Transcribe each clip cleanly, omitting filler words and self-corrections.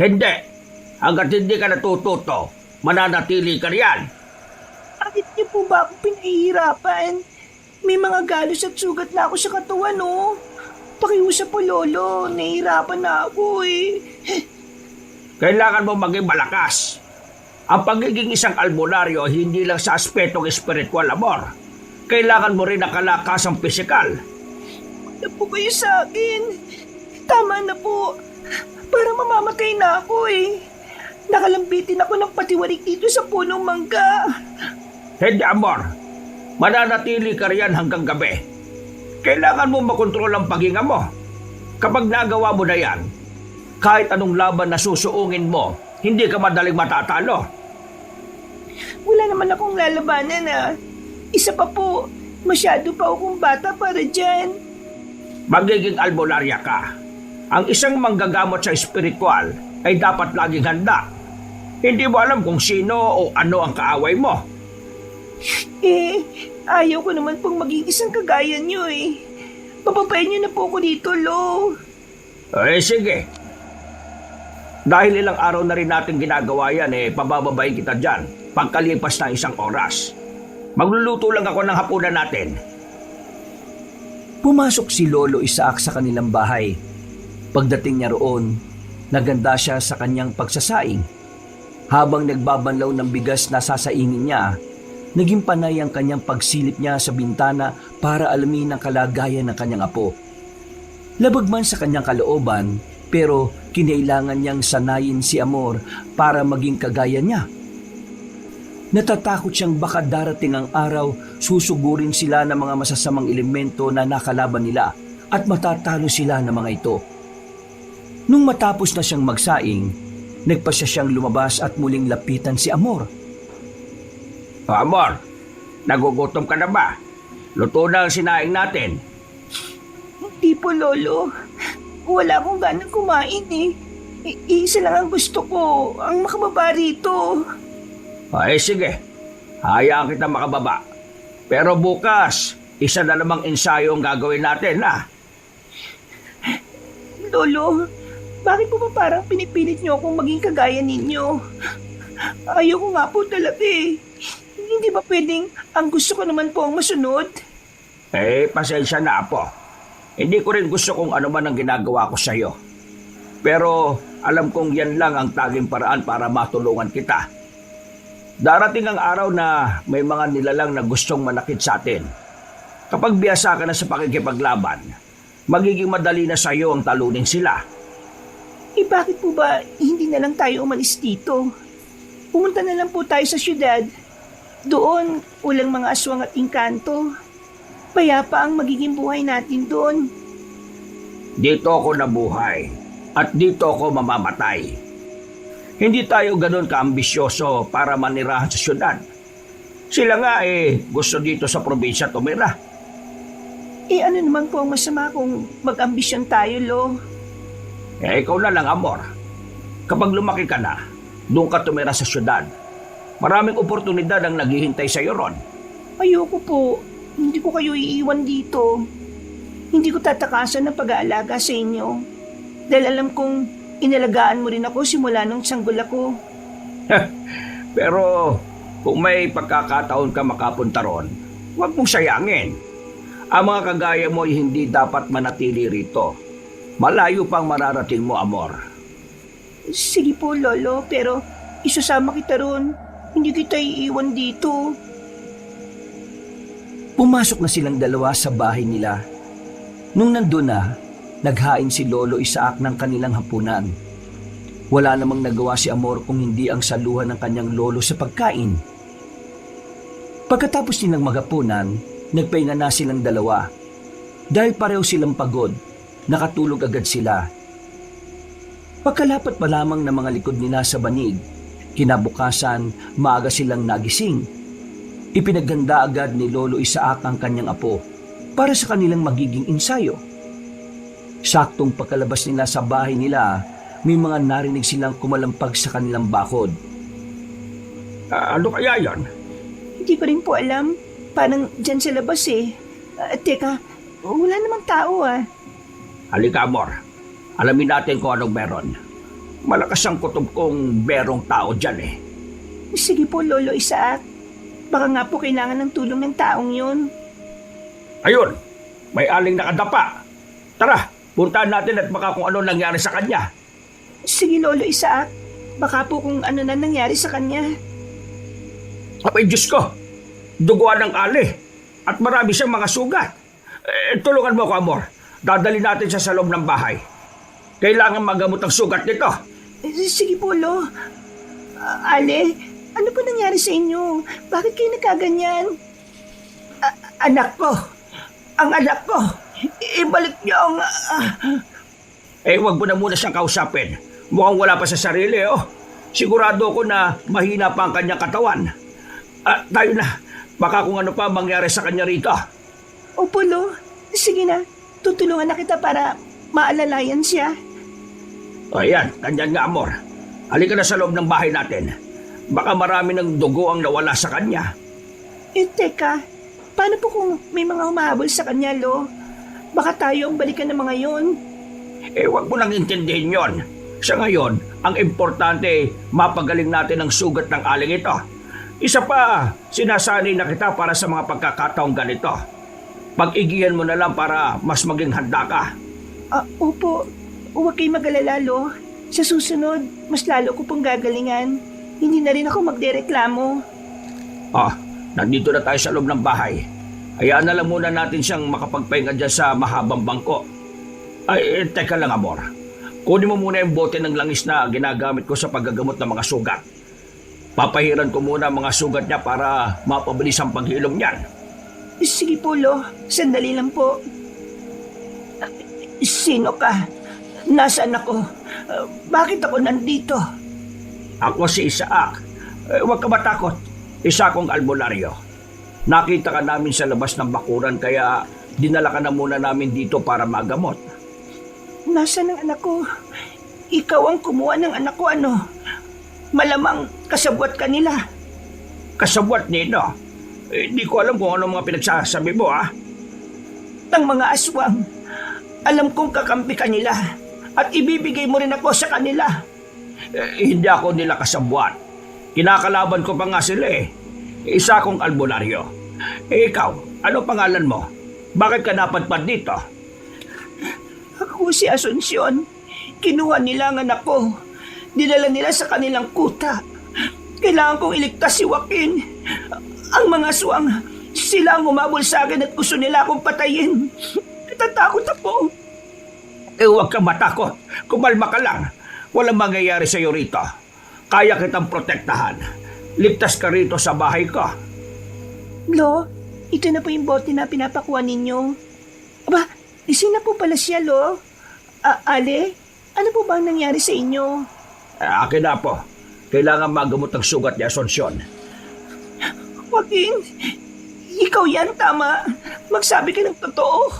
Hindi. Hanggat hindi ka natututo, mananatili ka riyan. Bakit niyo po ba ako pinahihirapan? May mga galos at sugat na ako sa katawan, oh. Pakiusap po, Lolo. Nahihirapan na ako, eh. Kailangan mo maging malakas. Ang pagiging isang albularyo hindi lang sa aspetong espiritual, Amor. Kailangan mo rin ang kalakasang pisikal. Ano po kayo sa akin? Tama na po. Parang mamamatay na ako, eh. Nakalambitin ako ng patiwarik dito sa punong mangga. Hindi, Amor. Mananatili ka riyan hanggang gabi. Kailangan mo makontrol ang paghinga mo. Kapag nagawa mo na yan, kahit anong laban na susuungin mo, hindi ka madaling matatalo. Wala naman akong lalabanan, ah. Isa pa po, masyado pa akong bata para dyan. Magiging albularya ka. Ang isang manggagamot sa espiritual ay dapat laging handa. Hindi mo alam kung sino o ano ang kaaway mo. Eh, ayaw ko naman pong maging isang kagaya nyo, eh. Papapayin nyo na po ako dito, Lo. Sige. Dahil ilang araw na rin natin ginagawa yan, pabababayin kita dyan pagkalipas ng isang oras. Magluluto lang ako ng hapunan natin. Pumasok si Lolo Isaac sa kanilang bahay. Pagdating niya roon, naganda siya sa kanyang pagsasaing. Habang nagbabanlaw ng bigas na sasaingin niya, naging panay ang kanyang pagsilip niya sa bintana para alamin ang kalagayan ng kanyang apo. Labag man sa kanyang kalooban, pero kinailangan niyang sanayin si Amor para maging kagaya niya. Natatakot siyang baka darating ang araw, susugurin sila ng mga masasamang elemento na nakalaban nila at matatalo sila ng mga ito. Nung matapos na siyang magsaing, nagpasya siyang lumabas at muling lapitan si Amor. Amor, nagugutom ka na ba? Luto na ang sinaing natin. Hindi po, Lolo. Wala akong ganang kumain, eh. Isa lang ang gusto ko, ang makababa rito. Sige. Hayaan kita makababa. Pero bukas, isa na namang ensayo ang gagawin natin, ha? Lolo, bakit po ba parang pinipilit niyo akong maging kagaya ninyo? Ayoko nga po talaga, eh. Hindi ba pwedeng ang gusto ko naman po ang masunod? Pasensya na, Apo. Hindi ko rin gusto kung ano man ang ginagawa ko sa'yo. Pero alam kong yan lang ang taging paraan para matulungan kita. Darating ang araw na may mga nilalang na gustong manakit sa atin. Kapag biyasa ka na sa pakikipaglaban, magiging madali na sa'yo ang talunin sila. Bakit po ba hindi na lang tayo umalis dito? Pumunta na lang po tayo sa syudad. Doon, walang mga aswang at engkanto. Payapa ang magiging buhay natin doon. Dito ako nabuhay at dito ako mamamatay. Hindi tayo ganun kaambisyoso para manirahan sa syudad. Sila nga gusto dito sa probinsya tumira. Ano naman po ang masama kung mag-ambisyon tayo, Lo? Ikaw na lang, Amor. Kapag lumaki ka na, doon ka tumira sa syudad. Maraming oportunidad ang naghihintay sa iyo ron. Ayoko po. Hindi ko kayo iiwan dito. Hindi ko tatakasan ng pag-aalaga sa inyo. Dahil alam kong inalagaan mo rin ako simula nung sanggol ako. Pero kung may pagkakataon ka makapunta ron, huwag mong sayangin. Ang mga kagaya mo ay hindi dapat manatili rito. Malayo pang mararating mo, Amor. Sige po, Lolo, pero isusama kita ron. Hindi kita iiwan dito. Pumasok na silang dalawa sa bahay nila. Nung nandun na, naghain si Lolo Isaac ng kanilang hapunan. Wala namang nagawa si Amor kung hindi ang saluhan ng kanyang lolo sa pagkain. Pagkatapos nilang maghapunan, nagpahinga na silang dalawa. Dahil pareho silang pagod, nakatulog agad sila. Pagkalapat pa lamang ng mga likod nila sa banig, kinabukasan maaga silang nagising. Ipinaghanda agad ni Lolo Isaac ang kanyang apo para sa kanilang magiging ensayo. Saktong pagkalabas nila sa bahay nila, may mga narinig silang kumalampag sa kanilang bakod. Ano kaya yan? Hindi ko rin po alam. Parang dyan sa labas eh. Teka, wala namang tao ah. Halika, Amor. Alamin natin kung anong meron. malakas ang kutob kong berong tao dyan eh. Sige po, Lolo Isaac. Baka nga po kailangan ng tulong ng taong yun. Ayun, may aling nakadapa. Tara, puntahan natin at baka kung ano nangyari sa kanya. Sige, Lolo Isaac. Baka po kung ano na nangyari sa kanya. Abay, Diyos ko, duguan ng ali at marami siyang mga sugat. Tulungan mo ako, Amor. Dadali natin siya sa loob ng bahay. Kailangan magamot ang sugat nito. Sige po, Lo. Ale, ano po nangyari sa inyo? Bakit kayo nagkaganyan? Anak ko. Ang anak ko. Ibalik niyo ang... Wag mo na muna siyang kausapin. Mukhang wala pa sa sarili, oh. Sigurado ko na mahina pa ang kanyang katawan. Tayo na. Baka kung ano pa mangyari sa kanya rito. Opo, Lo. Sige na. Tutulungan na kita para maalalayan siya. Ayan, ganyan nga, Amor. Halika na sa loob ng bahay natin. Baka marami ng dugo ang nawala sa kanya. Teka. Paano po kung may mga humahabol sa kanya, Lo? Baka tayo ang balikan ng mga yon. Wag mo nang intindihin yon. Sa ngayon, ang importante, mapagaling natin ang sugat ng aling ito. Isa pa, sinasanay na kita para sa mga pagkakataong ganito. Pag-igihan mo na lang para mas maging handa ka. Opo. Huwag kayo mag-alala, Lo. Sa susunod, mas lalo ko pong gagalingan. Hindi na rin ako magdereklamo. Nandito na tayo sa loob ng bahay. Hayaan na lang muna natin siyang makapagpahinga dyan sa mahabang bangko. Teka lang, Amor. Kunin mo muna yung bote ng langis na ginagamit ko sa paggagamot ng mga sugat. Papahiran ko muna ang mga sugat niya para mapabilis ang paghilom niyan. Sige po, Lo. Sandali lang po. Sino ka? Nasaan ako? Bakit ako nandito? Ako si Isaac. Huwag ka matakot. Isa akong albularyo. Nakita ka namin sa labas ng bakuran kaya dinala ka na muna namin dito para magamot. Nasaan ang anak ko? Ikaw ang kumuha ng anak ko, ano? Malamang kasabwat ka nila. Kasabwat nino? Di ko alam kung ano mga pinagsasabi mo, ha? Ang mga aswang. Alam kong kakampi ka nila at ibibigay mo rin ako sa kanila. Hindi ako nila kasabwat. Kinakalaban ko pa nga sila eh. Isa akong albularyo. Ikaw, ano pangalan mo? Bakit ka napadpad dito? Ako si Asuncion. Kinuha nila ang anak ko. Dinala nila sa kanilang kuta. Kailangan kong iligtas si Joaquin. Ang mga aswang, sila ang umabol sa akin at gusto nila akong patayin. Natatakot ako. Huwag kang matakot. Kumalma ka lang. Walang mangyayari sa iyo rito. Kaya kitang protektahan. Ligtas ka rito sa bahay ko. Lo, ito na po yung bote na pinapakuha ninyo. Aba, isin na po pala siya, Lo. Ale, ano po ba ang nangyari sa inyo? Akin na po. Kailangan magamot ang sugat ni Asuncion. Joaquin, ikaw yan, tama. Magsabi ka ng totoo.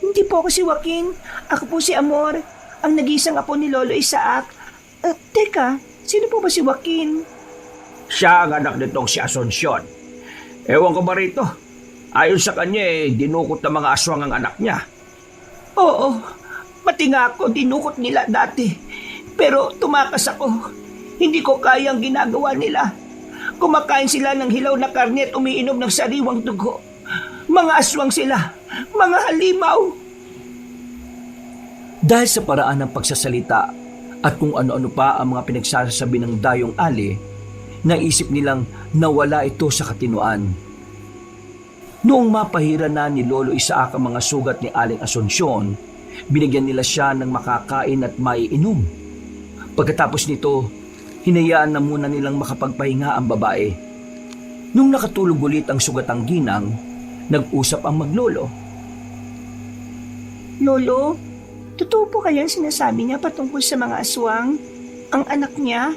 Hindi po ako si Joaquin. Ako po si Amor, ang nag-iisang apo ni Lolo Isaac. Teka, sino po ba si Joaquin? Siya ang anak nitong si Asuncion. Ewan ko ba rito? Ayon sa kanya dinukot ng mga aswang ang anak niya. Oo, pati nga ako dinukot nila dati. Pero tumakas ako. Hindi ko kaya ang ginagawa nila. Kumakain sila ng hilaw na karne at umiinom ng sariwang dugo. Mga aswang sila. Mga halimaw. Dahil sa paraan ng pagsasalita at kung ano-ano pa ang mga pinagsasabi ng Dayong Ali, naisip nilang nawala ito sa katinuan. Noong mapahira na ni Lolo Isaac ang mga sugat ni Aling Asuncion, binigyan nila siya ng makakain at maiinom. Pagkatapos nito, hinayaan na muna nilang makapagpahinga ang babae. Nung nakatulog ulit ang sugatang ginang, nag-usap ang maglolo. Lolo, totoo po kaya sinasabi niya patungkol sa mga aswang? Ang anak niya?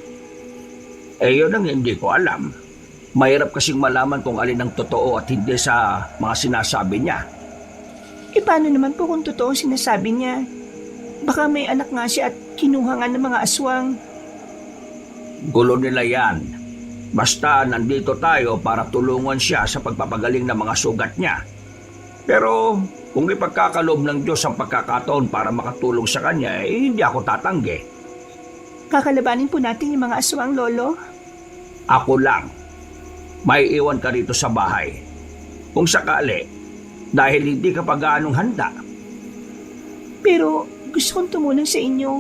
Yun ang hindi ko alam. Mahirap kasing malaman kung alin ang totoo at hindi sa mga sinasabi niya. Paano naman po kung totoo sinasabi niya? Baka may anak nga siya at kinuha nga ng mga aswang. Gulo nila yan. Basta nandito tayo para tulungan siya sa pagpapagaling ng mga sugat niya. Pero kung ipagkakaloob ng Diyos ang pagkakataon para makatulong sa kanya, hindi ako tatanggi. Kakalabanin po natin yung mga aswang, Lolo. Ako lang. May iwan ka rito sa bahay. Kung sakali, dahil hindi ka pa gaanong handa. Pero gusto kong tumulong sa inyo.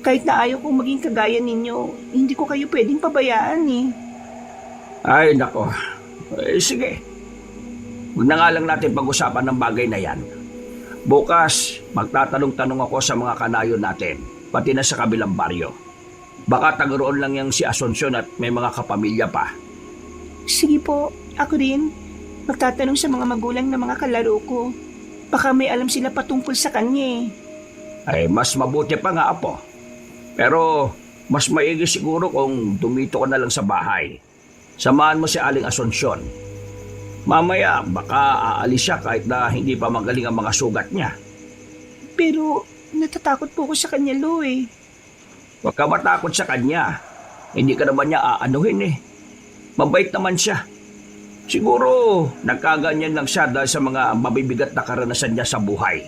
Kahit na ayaw kong maging kagaya ninyo, hindi ko kayo pwedeng pabayaan eh. Ay, nako. Sige. Huwag na nga lang natin pag-usapan ng bagay na yan. Bukas, magtatanong-tanong ako sa mga kanayon natin, pati na sa kabilang baryo. Baka tagaroon lang yang si Asuncion at may mga kapamilya pa. Sige po, ako rin. Magtatanong sa mga magulang ng mga kalaro ko. Baka may alam sila patungkol sa kanya eh. Ay, mas mabuti pa nga, Apo. Pero, mas maigi siguro kung dumito ka na lang sa bahay. Samahan mo si Aling Asuncion. Mamaya, baka aalis siya kahit na hindi pa magaling ang mga sugat niya. Pero natatakot po ko sa kanya, Lo eh. Huwag ka matakot sa kanya. Hindi ka naman niya aanuhin eh. Mabait naman siya. Siguro, nagkaganyan lang siya dahil sa mga mabibigat na karanasan niya sa buhay.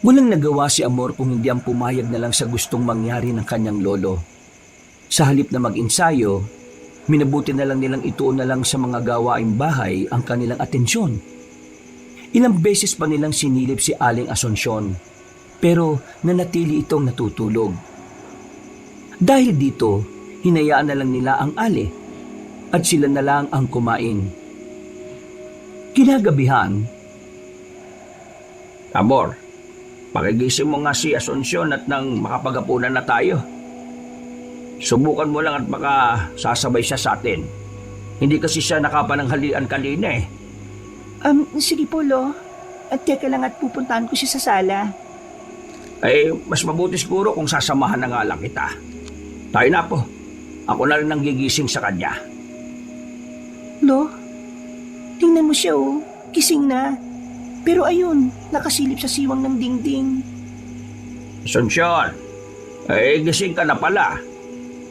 Walang nagawa si Amor kung hindi ang pumayag na lang sa gustong mangyari ng kanyang lolo. Sa halip na mag-ensayo, minabuti na lang nilang ituon na lang sa mga gawaing bahay ang kanilang atensyon. Ilang beses pa nilang sinilip si Aling Asuncion, pero nanatili itong natutulog. Dahil dito, hinayaan na lang nila ang Ali at sila na lang ang kumain. Kinagabihan, Amor, pakigising mo nga si Asuncion at nang makapagapunan na tayo. Subukan mo lang at baka sasabay siya sa atin. Hindi kasi siya nakapananghalian kanina eh. Sige po, Lo. At teka lang at pupuntahan ko siya sa sala. Ay, mas mabuti siguro kung sasamahan na nga lang kita. Tayo na po. Ako na rin ang gigising sa kanya. Lo, tingnan mo siya oh. Gising na. Pero ayun, nakasilip sa siwang ng dingding. Asuncion, gising ka na pala.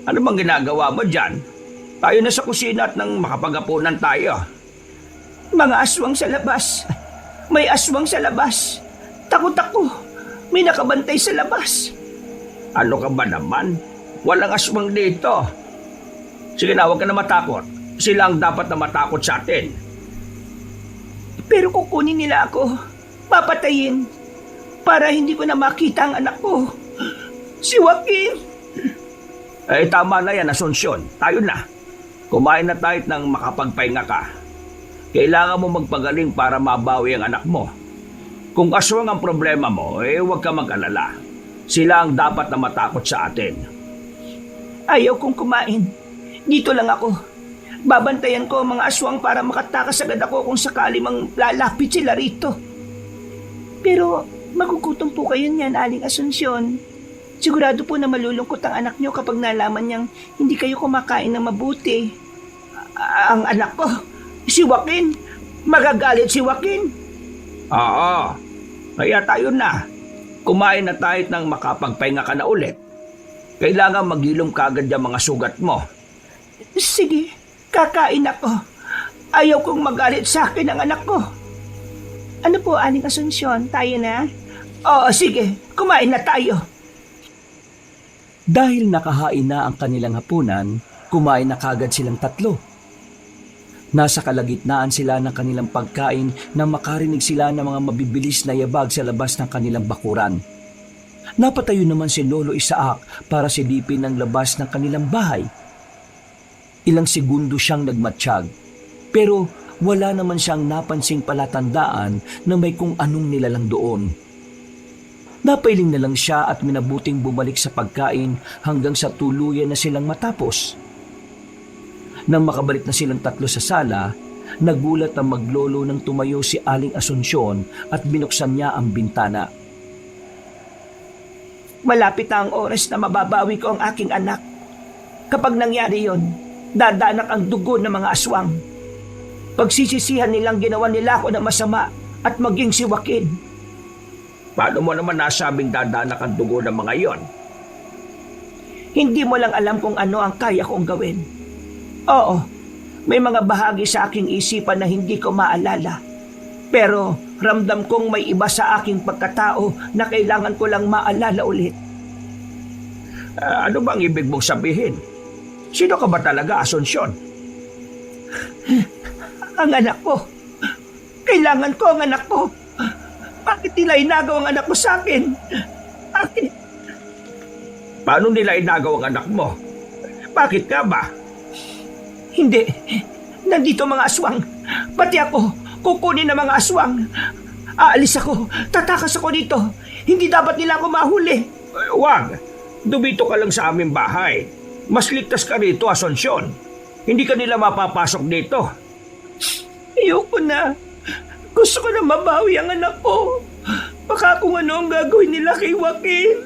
Ano bang ginagawa mo dyan? Tayo na sa kusina at nang makapagapunan tayo. Mga aswang sa labas. May aswang sa labas. Takot ako. May nakabantay sa labas. Ano ka ba naman? Walang aswang dito. Sige na, huwag ka na matakot. Sila ang dapat na matakot sa atin. Pero kukunin nila ako. Papatayin. Para hindi ko na makita ang anak ko. Si Joaquin. Tama na yan, Asuncion. Tayo na. Kumain na tayo nang makapagpahinga ka. Kailangan mo magpagaling para mabawi ang anak mo. Kung aswang ang problema mo, huwag ka mag-alala. Sila ang dapat na matakot sa atin. Ayaw kong kumain. Dito lang ako. Babantayan ko ang mga aswang para makatakas agad ako kung sakali mang lalapit sila rito. Pero magugutom po kayo niyan, Aling Asuncion. Sigurado po na malulungkot ang anak niyo kapag nalaman niyang hindi kayo kumakain ng mabuti. Ang anak ko, si Joaquin. Magagalit si Joaquin. Oo. Kaya tayo na. Kumain na tayo nang makapagpahinga ka na ulit. Kailangan maghilom kagad yung mga sugat mo. Sige, kakain ako. Ayaw kong magalit sa akin ang anak ko. Ano po, Aling Asuncion? Tayo na? Oo, sige. Kumain na tayo. dahil nakahain na ang kanilang hapunan, kumain na kagad silang tatlo. Nasa kalagitnaan sila ng kanilang pagkain nang makarinig sila ng mga mabibilis na yabag sa labas ng kanilang bakuran. Napatayo naman si Lolo Isaac para silipin ang labas ng kanilang bahay. Ilang segundo siyang nagmatsyag, pero wala naman siyang napansing palatandaan na may kung anong nilalang doon. Napailing na lang siya at minabuting bumalik sa pagkain hanggang sa tuluyan na silang matapos. Nang makabalik na silang tatlo sa sala, nagulat ang maglolo nang tumayo si Aling Asuncion at binuksan niya ang bintana. Malapit na ang oras na mababawi ko ang aking anak. Kapag nangyari yon, dadanak ang dugo ng mga aswang. Pagsisisihan nilang ginawa nila ako ng masama at maging si Joaquin. Paano mo naman nasabing dadanak ang dugo ng mga yon? Hindi mo lang alam kung ano ang kaya kong gawin. Oo, may mga bahagi sa aking isipan na hindi ko maalala. Pero ramdam kong may iba sa aking pagkatao na kailangan ko lang maalala ulit. Ano bang ibig mong sabihin? Sino ka ba talaga, Asunsyon? Ang anak ko. Kailangan ko ang anak ko. Bakit nila inagaw ang anak ko sa akin? Bakit? Paano nila inagaw ang anak mo? Bakit ka ba? Hindi. Nandito mga aswang. Pati ako, kukunin ng mga aswang. Aalis ako. Tatakas ako dito. Hindi dapat nila ako mahuli. Wag. Dumito ka lang sa aming bahay. Mas ligtas ka rito, Asunsyon. Hindi ka nila mapapasok dito. Ayoko na. Gusto ko na mabawi ang anak ko. Baka kung ano ang gagawin nila kay Joaquin.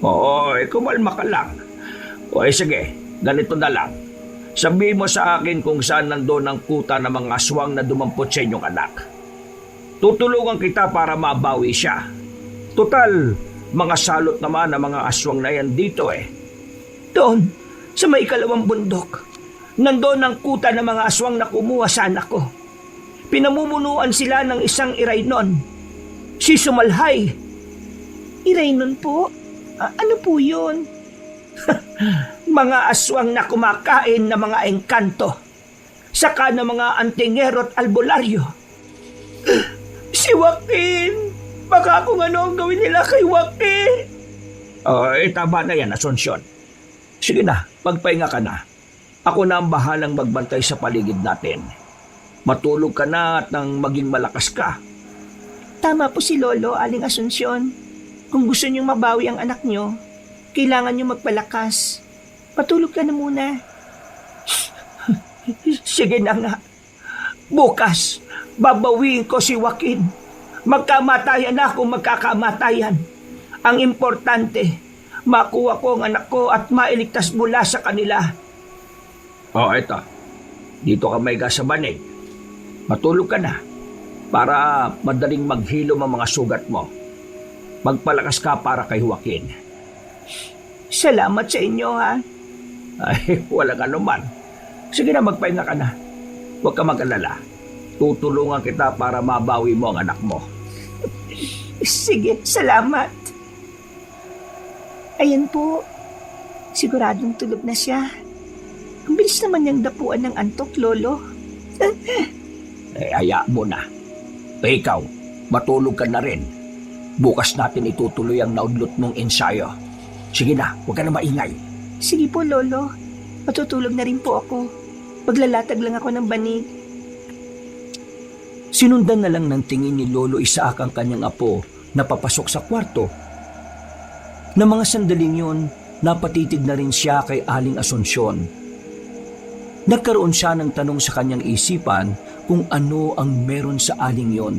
Oo, kumalma ka lang. Sige, ganito na lang. Sabihin mo sa akin kung saan nandoon ang kuta ng mga aswang na dumampot sa inyong anak. Tutulungan kita para mabawi siya. Total, mga salot naman ang mga aswang na yan dito eh. Doon, sa may ikalawang bundok, nandoon ang kuta ng mga aswang na kumuha sa anak ko. Pinamumunuan sila ng isang Iraynon. Si Sumalhay. Iraynon po? Ano po yun? Mga aswang na kumakain ng mga engkanto. Saka ng mga antingero at albularyo. Si Joaquin! Baka kung ano ang gawin nila kay Joaquin. Tama na yan, Asunsyon. Sige na, magpahinga ka na. Ako na ang bahalang magbantay sa paligid natin. Matulog ka na at nang maging malakas ka. Tama po si Lolo, Aling Asunsyon. Kung gusto niyong mabawi ang anak niyo, kailangan niyo magpalakas. Patulog ka na muna. Sige na nga. Bukas, babawiin ko si Joaquin. Magkamatayan na kung magkakamatayan. Ang importante, makuha ko ang anak ko at mailigtas mula sa kanila. Eto. Dito ka may sa banig. Matulog ka na para madaling maghilom ang mga sugat mo. Magpalakas ka para kay Joaquin. Salamat sa inyo, ha? Ay, walang anuman. Sige na, magpahinga ka na. Huwag ka mag-alala. Tutulungan kita para mabawi mo ang anak mo. Sige, salamat. Ayan po. Siguradong tulog na siya. Ang bilis naman niyang dapuan ng antok, Lolo. Haya mo na. Ikaw, matulog ka na rin. Bukas natin itutuloy ang naudlot mong ensayo. Sige na, huwag ka na maingay. Sige po, Lolo. Matutulog na rin po ako. Maglalatag lang ako ng banig. Sinundan na lang ng tingin ni Lolo Isaac ang kanyang apo na papasok sa kwarto. Na mga sandaling yun, napatitig na rin siya kay Aling Asunsyon. Nagkaroon siya ng tanong sa kanyang isipan kung ano ang meron sa aling yon.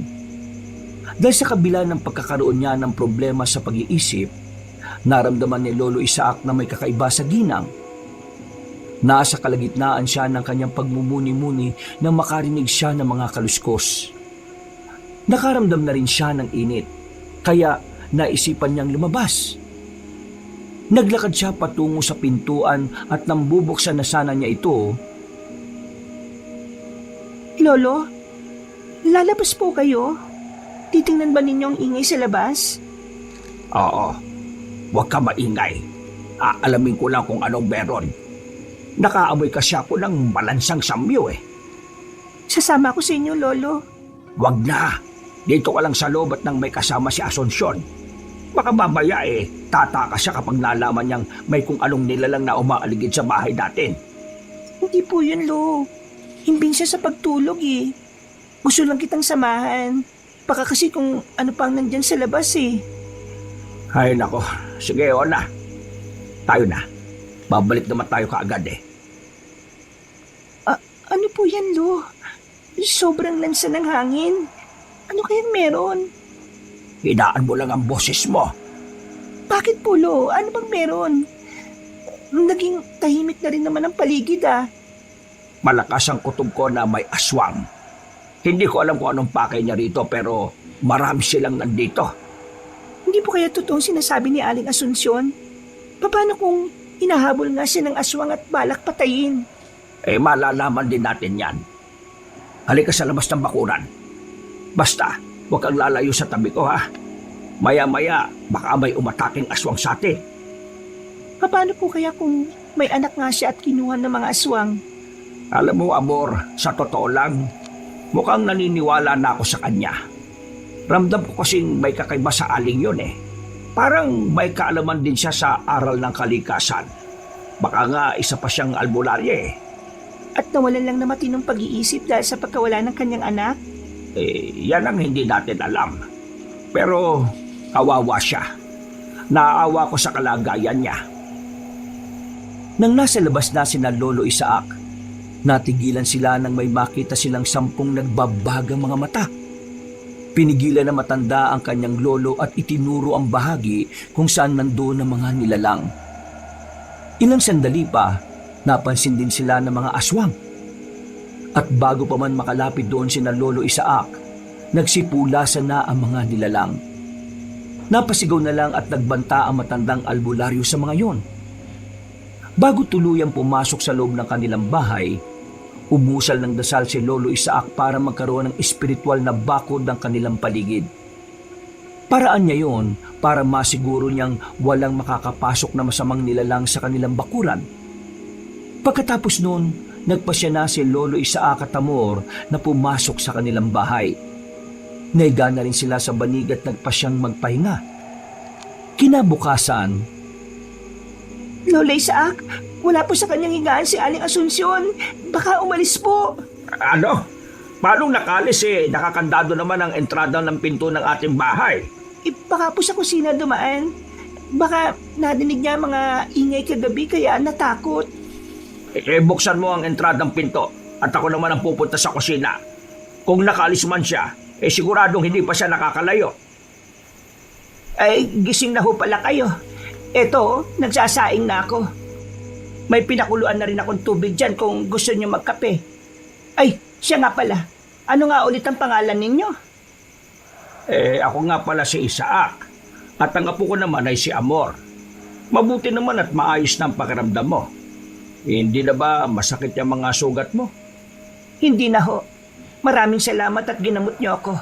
Dahil sa kabila ng pagkakaroon niya ng problema sa pag-iisip, naramdaman ni Lolo Isaac na may kakaiba sa ginang. Nasa kalagitnaan siya ng kanyang pagmumuni-muni nang makarinig siya ng mga kaluskos. Nakaramdam na rin siya ng init, kaya naisipan niyang lumabas. Naglakad siya patungo sa pintuan at nang bubuksan na sana niya ito. Lolo, lalabas po kayo? Titingnan ba ninyo ang ingay sa labas? Oo, huwag ka maingay. Aalamin ko lang kung anong meron. Nakaamoy kasi ako ng malansang samyo eh. Sasama ko sa inyo, Lolo. Huwag na. Dito ka lang sa loob at nang may kasama si Asunsyon. Baka mamaya tataka siya kapag nalaman niyang may kung anong nilalang na umaaligid sa bahay natin. Hindi po yun, Lo. Himbing siya sa pagtulog eh. Gusto lang kitang samahan. Baka kasi kung ano pang nandyan sa labas eh. Ay nako, sige o na. Tayo na. Babalik naman tayo kaagad eh. Ano po yan, Lo? Sobrang lansa ng hangin. Ano kayang meron? Hinaan mo lang ang boses mo. Bakit po, Lo? Ano bang meron? Naging tahimik na rin naman ang paligid ah. Malakas ang kutob ko na may aswang. Hindi ko alam kung anong pakay niya rito pero marami silang nandito. Hindi po kaya totoong sinasabi ni Aling Asunsyon? Paano kung hinahabol nga siya ng aswang at balak patayin? Malalaman din natin yan. Halika sa labas ng bakuran. Basta, huwag kang lalayo sa tabi ko ha. Maya-maya, baka may umataking aswang sa atin. Paano po kaya kung may anak nga siya at kinuha ng mga aswang? Alam mo, Amor, sa totoo lang, mukhang naniniwala na ako sa kanya. Ramdam ko kasing may kakaiba sa aling yun eh. Parang may kaalaman din siya sa aral ng kalikasan. Baka nga isa pa siyang albularya eh. At nawalan lang na matinong pag-iisip dahil sa pagkawala ng kanyang anak? Yan ang hindi natin alam. Pero kawawa siya. Naaawa ko sa kalagayan niya. Nang nasa labas na sina Lolo Isaac, natigilan sila nang may makita silang 10 nagbabagang mga mata. Pinigilan na matanda ang kanyang lolo at itinuro ang bahagi kung saan nandoon ang mga nilalang. Ilang sandali pa, napansin din sila ng mga aswang. At bago pa man makalapit doon sina Lolo Isaac, nagsipulasan na ang mga nilalang. Napasigaw na lang at nagbanta ang matandang albularyo sa mga yon. Bago tuluyang pumasok sa loob ng kanilang bahay, umusal ng dasal si Lolo Isaac para magkaroon ng espiritual na bakod ng kanilang paligid. Paraan niya yon para masiguro niyang walang makakapasok na masamang nilalang sa kanilang bakuran. Pagkatapos noon, nagpasya na si Lolo Isaac at Amor na pumasok sa kanilang bahay. Naiga na rin sila sa banig at nagpasyang magpahinga. Kinabukasan, Lola Isaac, wala po sa kanyang higaan si Aling Asunsyon. Baka umalis po. Ano? Paano nakalis eh? Nakakandado naman ang entrada ng pinto ng ating bahay. Baka po sa kusina dumaan. Baka nadinig niya mga ingay kagabi kaya natakot. Buksan mo ang entradang pinto at ako naman ang pupunta sa kusina. Kung nakalis man siya, siguradong hindi pa siya nakakalayo. Ay, gising na ho pala kayo. Eto, nagsasaing na ako. May pinakuluan na rin akong tubig dyan kung gusto niyo magkape. Ay, siya nga pala. Ano nga ulit ang pangalan ninyo? Ako nga pala si Isaac at ang apo ko naman ay si Amor. Mabuti naman at maayos na ang pakiramdam mo. Hindi na ba masakit yung mga sugat mo? Hindi na ho. Maraming salamat at ginamot niyo ako.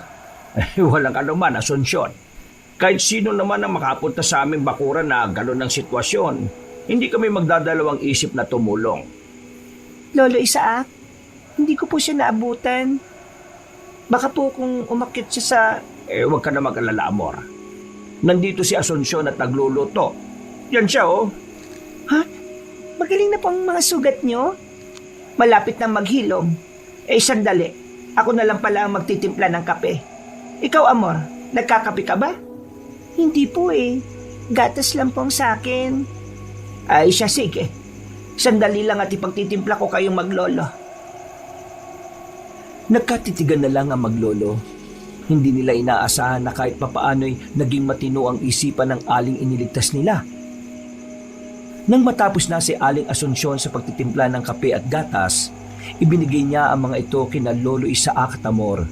Walang anuman, Asunsyon. Kahit sino naman ang makapunta sa aming bakuran na gano'n ang sitwasyon, hindi kami magdadalawang isip na tumulong. Lolo Isaac, hindi ko po siya naabutan. Baka po kung umakyat siya sa... Huwag ka na mag-alala, Amor. Nandito si Asunsyon at nagluluto. Yan siya, oh. Ha? Magaling na po ang mga sugat niyo? Malapit nang maghilom. Sandali. Ako na lang pala ang magtitimpla ng kape. Ikaw, Amor, nagkakape ka ba? Hindi po eh. Gatas lang po ang sa akin. Ay siya, sige. Sandali lang at ipagtitimpla ko kayong maglolo. nagkatitigan na lang ang maglolo. Hindi nila inaasahan na kahit papaano'y naging matino ang isipan ng aling iniligtas nila. Nang matapos na si Aling Asunsyon sa pagtitimpla ng kape at gatas, ibinigay niya ang mga ito kina Lolo Isaac at Amor.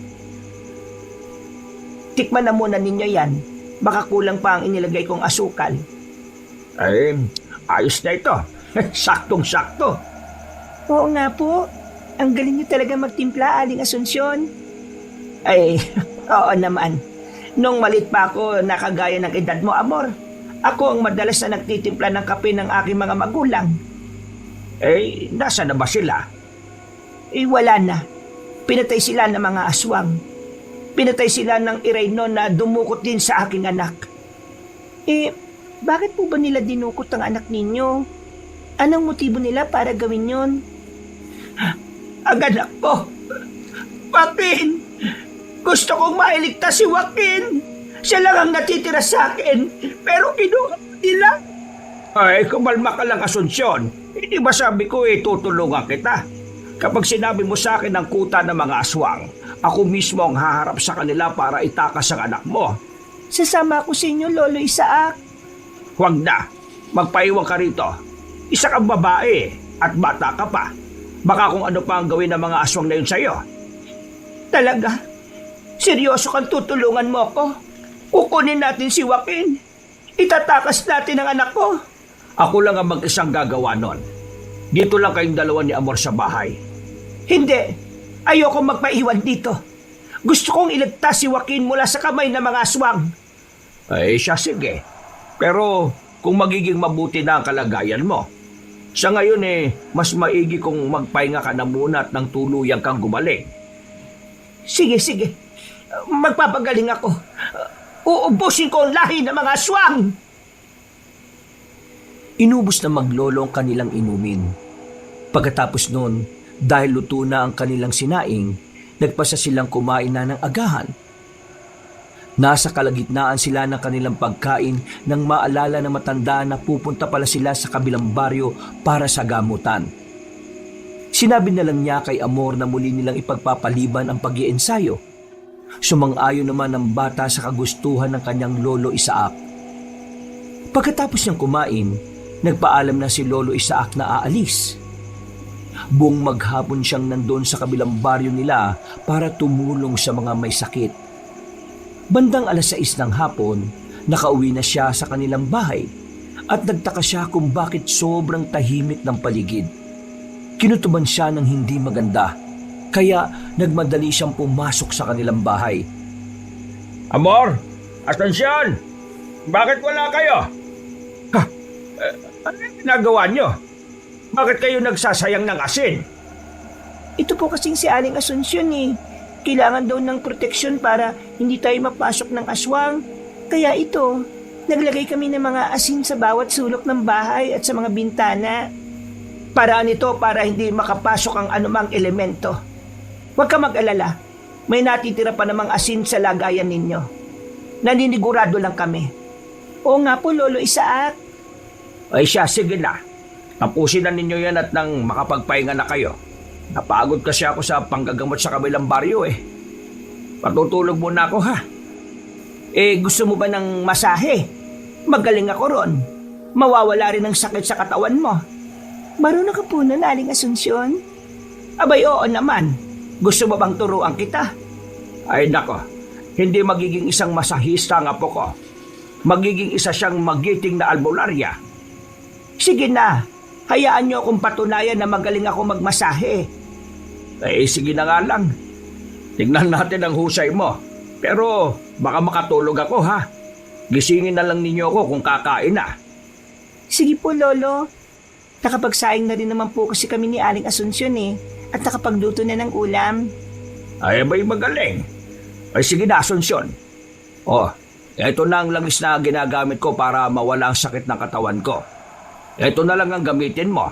Tikman na muna ninyo yan. Baka kulang pa ang inilagay kong asukal. Ay, ayos na ito. Saktong-sakto. Oo nga po. Ang galing niyo talaga magtimpla, Aling Asunsyon. Ay, oo naman. Nung malit pa ako, nakagaya ng edad mo, Amor. Ako ang madalas na nagtitimpla ng kape ng aking mga magulang. Nasa na ba sila? Wala na. Pinatay sila ng mga aswang. Pinatay sila ng irayno na dumukot din sa aking anak. Bakit po ba nila dinukot ang anak ninyo? Anong motibo nila para gawin yon? Ang anak ko! Joaquin! Gusto kong mailigtas si Joaquin! Siya lang ang natitira sa akin, pero kinuha nila. Ay, kumalma ka lang, Asunsyon. Hindi ba sabi ko tutulungan kita? Kapag sinabi mo sa akin ang kuta ng mga aswang, ako mismo ang haharap sa kanila para itakas ang anak mo. Sasama ako sa inyo, Lolo Isaac. Huwag na. Magpaiwan ka rito. Isa kang babae at bata ka pa. Baka kung ano pa ang gawin ng mga aswang na yun sa'yo. Talaga? Seryoso kang tutulungan mo ako? Kukunin natin si Joaquin. Itatakas natin ang anak ko. Ako lang ang mag-isang gagawa nun. Dito lang kayong dalawa ni Amor sa bahay. Hindi. Ayoko magpaiwan dito. Gusto kong iligtas si Joaquin mula sa kamay ng mga aswang. Siya sige. Pero kung magiging mabuti na ang kalagayan mo. Sa ngayon mas maigi kung magpahinga ka na muna at nang tuluyang kang gumaling. Sige. Magpapagaling ako. Uubusin ko ang lahi ng mga aswang. Inubos na maglolo ang kanilang inumin. Pagkatapos nun, dahil luto na ang kanilang sinaing, nagpasa silang kumain na ng agahan. Nasa kalagitnaan sila ng kanilang pagkain nang maalala ng matanda na pupunta pala sila sa kabilang baryo para sa gamutan. Sinabi na lang niya kay Amor na muli nilang ipagpapaliban ang pag-iensayo. Sumang-ayon naman ng bata sa kagustuhan ng kanyang lolo Isaac. Pagkatapos niyang kumain, nagpaalam na si Lolo Isaac na aalis. Buong maghapon siyang nandun sa kabilang baryo nila para tumulong sa mga may sakit. Bandang 6:00 ng hapon, nakauwi na siya sa kanilang bahay at nagtaka siya kung bakit sobrang tahimik ng paligid. Kinutuban siya ng hindi maganda, kaya nagmadali siyang pumasok sa kanilang bahay. Amor! Atensyon! Bakit wala kayo? Ano yung ginagawa nyo? Bakit kayo nagsasayang ng asin? Ito po kasing si Aling Asunsyon eh. Kailangan daw ng proteksyon para hindi tayo mapasok ng aswang. Kaya ito, naglagay kami ng mga asin sa bawat sulok ng bahay at sa mga bintana. Paraan ito para hindi makapasok ang anumang elemento. Huwag ka mag-alala. May natitira pa namang asin sa lagayan ninyo. Naninigurado lang kami. Oo nga po, Lolo Isaac. Ay siya, sige na. Tapusin na ninyo yan at nang makapagpahinga na kayo. Napagod kasi ako sa panggagamot sa kabilang baryo eh. Patutulog muna ako ha. Gusto mo ba ng masahe? Magaling ako ron. Mawawala rin ang sakit sa katawan mo. Marunong ka po nun, Aling Asunsyon? Abay, oo naman. Gusto mo bang turuan kita? Ay nako, hindi magiging isang masahista ang apo ko. Magiging isa siyang magiting na albularya. Sige na, hayaan niyo akong patunayan na magaling ako magmasahe. Sige na nga lang. Tingnan natin ang husay mo. Pero baka makatulog ako ha. Gisingin na lang ninyo ako kung kakain na. Sige po, Lolo. Nakapagsaing na rin naman po kasi kami ni Aling Asunsyon eh. At nakapagluto na ng ulam. Ay ba'y magaling? Ay sige na, Asunsyon. Ito na ang langis na ginagamit ko para mawala ang sakit ng katawan ko. Ito na lang ang gamitin mo.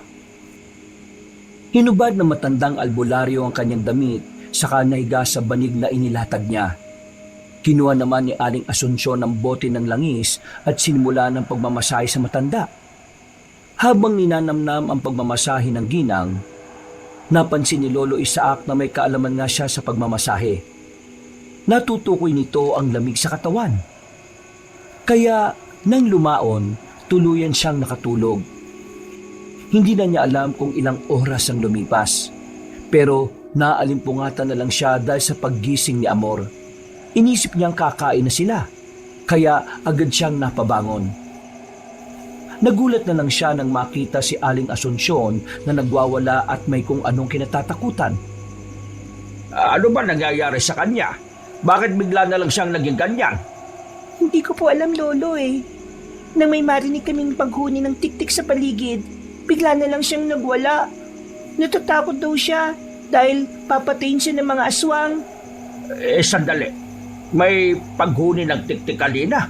Hinubad ng matandang albularyo ang kanyang damit, saka nahiga sa banig na inilatag niya. Kinuha naman ni Aling Asunsyon ang bote ng langis at sinimula ng pagmamasahe sa matanda. Habang ninanamnam ang pagmamasahe ng ginang, napansin ni Lolo Isaac na may kaalaman nga siya sa pagmamasahe. Natutukoy nito ang lamig sa katawan. Kaya nang lumaon, tuluyan siyang nakatulog. Hindi na niya alam kung ilang oras ang lumipas. Pero naalimpungatan na lang siya dahil sa paggising ni Amor. Inisip niyang kakain na sila, kaya agad siyang napabangon. Nagulat na lang siya nang makita si Aling Asunsyon na nagwawala at may kung anong kinatatakutan. Ano ba nangyayari sa kanya? Bakit bigla na lang siyang naging ganyan? Hindi ko po alam, Lolo eh. Nang may marinig kaming paghuni ng tiktik sa paligid, bigla na lang siyang nagwala. Natatakot daw siya dahil papatayin siya ng mga aswang. Sandali. May paghuni ng tiktik kanina.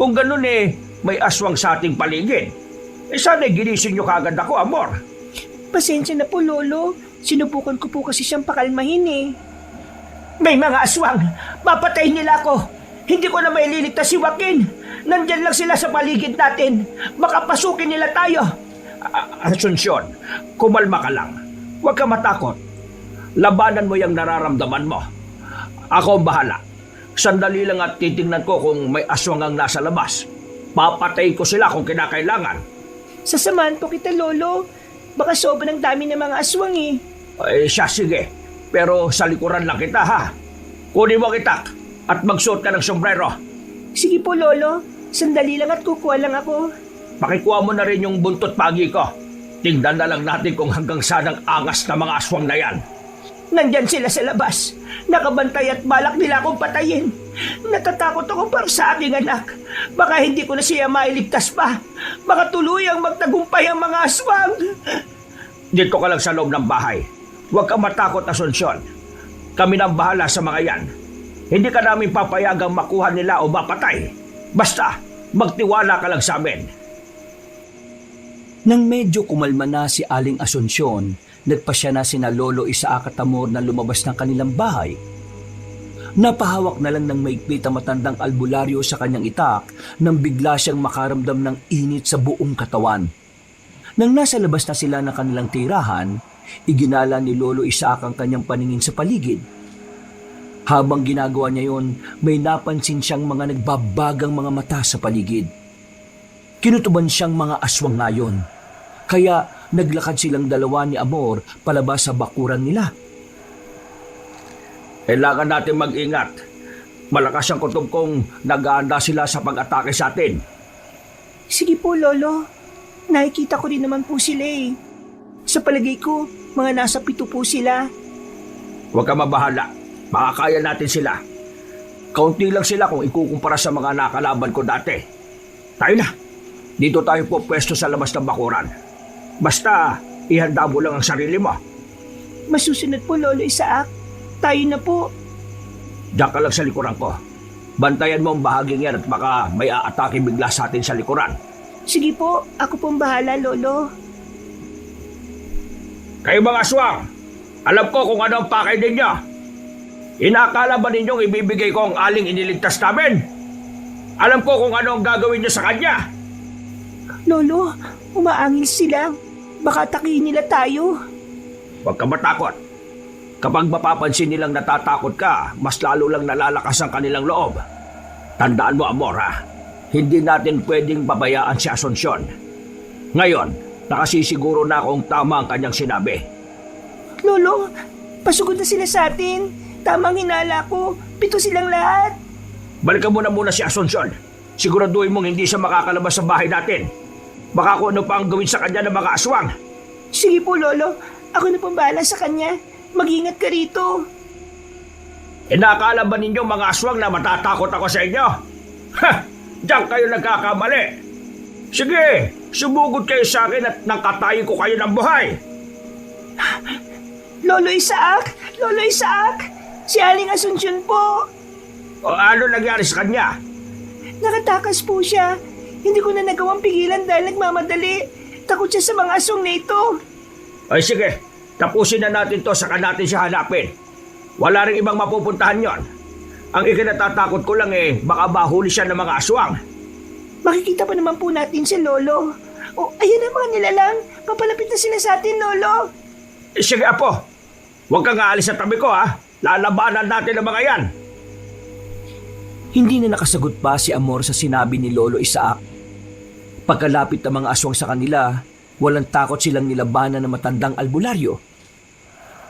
Kung ganun may aswang sa ating paligid. Sana'y ginising niyo kagad ako, Amor. Pasensya na po, Lolo. Sinubukan ko po kasi siyang pakalmahin eh. May mga aswang! Papatayin nila ako! Hindi ko na maililigtas si Joaquin! Nandyan lang sila sa paligid natin! Baka pasukin nila tayo! Asunsyon, kumalma ka lang. Huwag ka matakot. Labanan mo yung nararamdaman mo. Ako ang bahala. Sandali lang at titingnan ko kung may aswang ang nasa labas. Papatayin ko sila kung kinakailangan. Sasamahan po kita, Lolo. Baka sobrang dami ng mga aswang eh. Siya sige. Pero sa likuran lang kita ha. Kunin mo kita at magsuot ka ng sombrero. Sige po, Lolo. Sandali lang at kukuha lang ako. Pakikuha mo na rin yung buntot pagi ko. Tingnan na lang natin kung hanggang saan ang angas na mga aswang na yan. Nandyan sila sa labas. Nakabantay at balak nila akong patayin. Natatakot ako para sa aking anak. Baka hindi ko na siya mailigtas pa. Baka tuluyang magtagumpay ang mga aswang. Dito ka lang sa loob ng bahay. Huwag kang matakot, Asunsyon. Kami nang bahala sa mga yan. Hindi ka namin papayagang makuha nila o mapatay. Basta, magtiwala ka lang sa amin. Nang medyo kumalma na si Aling Asunsyon, nagpasya na sina Lolo Isaac at Amor na lumabas ng kanilang bahay. Napahawak na lang ng maigpit ang matandang albularyo sa kanyang itak nang bigla siyang makaramdam ng init sa buong katawan. Nang nasa labas na sila ng kanilang tirahan, iginala ni Lolo Isaac ang kanyang paningin sa paligid. Habang ginagawa niya yon, may napansin siyang mga nagbabagang mga mata sa paligid. Kinutuban siyang mga aswang ngayon, kaya naglakad silang dalawa ni Amor palabas sa bakuran nila. Kailangan natin mag-ingat. Malakas ang kutob kong nag-aanda sila sa pag-atake sa atin. Sige po, Lolo. Nakikita ko rin naman po sila eh. Sa palagay ko, mga nasa 7 po sila. Huwag ka mabahala. Makakaya natin sila. Kaunti lang sila kung ikukumpara sa mga nakalaban ko dati. Tayo na. Dito tayo po pwesto sa labas ng bakuran. Basta, ihanda mo lang ang sarili mo. Masusunod po, Lolo Isaac. Tayo na po. Diyan ka lang sa likuran ko. Bantayan mo ang bahaging yan at baka may aatake bigla sa atin sa likuran. Sige po, ako pong bahala, Lolo. Kayo mga aswang, alam ko kung ano ang pakay ninyo. Inakala ba ninyong ibibigay ko ang aling iniligtas namin? Alam ko kung ano ang gagawin niyo sa kanya. Lolo, umaangil sila. Baka takihin nila tayo. Huwag ka matakot. Kapag mapapansin nilang natatakot ka, mas lalo lang nalalakas ang kanilang loob. Tandaan mo, Amor, ha? Hindi natin pwedeng pabayaan si Asunsyon. Ngayon, nakasisiguro na kung tama ang kanyang sinabi. Lolo, pasugod na sila sa atin. Tamang hinala ko. 7 silang lahat. Balikan mo na muna si Asunsyon. Siguraduhin mong hindi siya makakalabas sa bahay natin. Baka kung ano pa ang gawin sa kanya ng mga aswang. Sige po, Lolo. Ako na pong bahala sa kanya. Mag-ingat ka rito. Inakala ba ninyo mga aswang na matatakot ako sa inyo? Ha! Diyan kayo nagkakamali. Sige, sumugod kayo sa akin at nakatayin ko kayo ng buhay. Lolo Isaac! Lolo Isaac! Si Aling Asunsyon po. O ano nangyari sa kanya? Nakatakas po siya. Hindi ko na nagawang pigilan dahil nagmamadali. Takot siya sa mga aswang na ito. Ay sige, tapusin na natin to saka natin siya hanapin. Wala ring ibang mapupuntahan yon. Ang ikinatatakot ko lang baka mahuli siya ng mga aswang. Makikita pa naman po natin si Lolo. O, ayan ang mga nilalang. Papalapit na sila sa atin, Lolo. Sige, Apo. Huwag kang aalis sa tabi ko, ha? Lalabanan natin ang mga yan. Hindi na nakasagot pa si Amor sa sinabi ni Lolo Isaac. Pagkalapit ng mga aswang sa kanila, walang takot silang nilabanan ng matandang albularyo.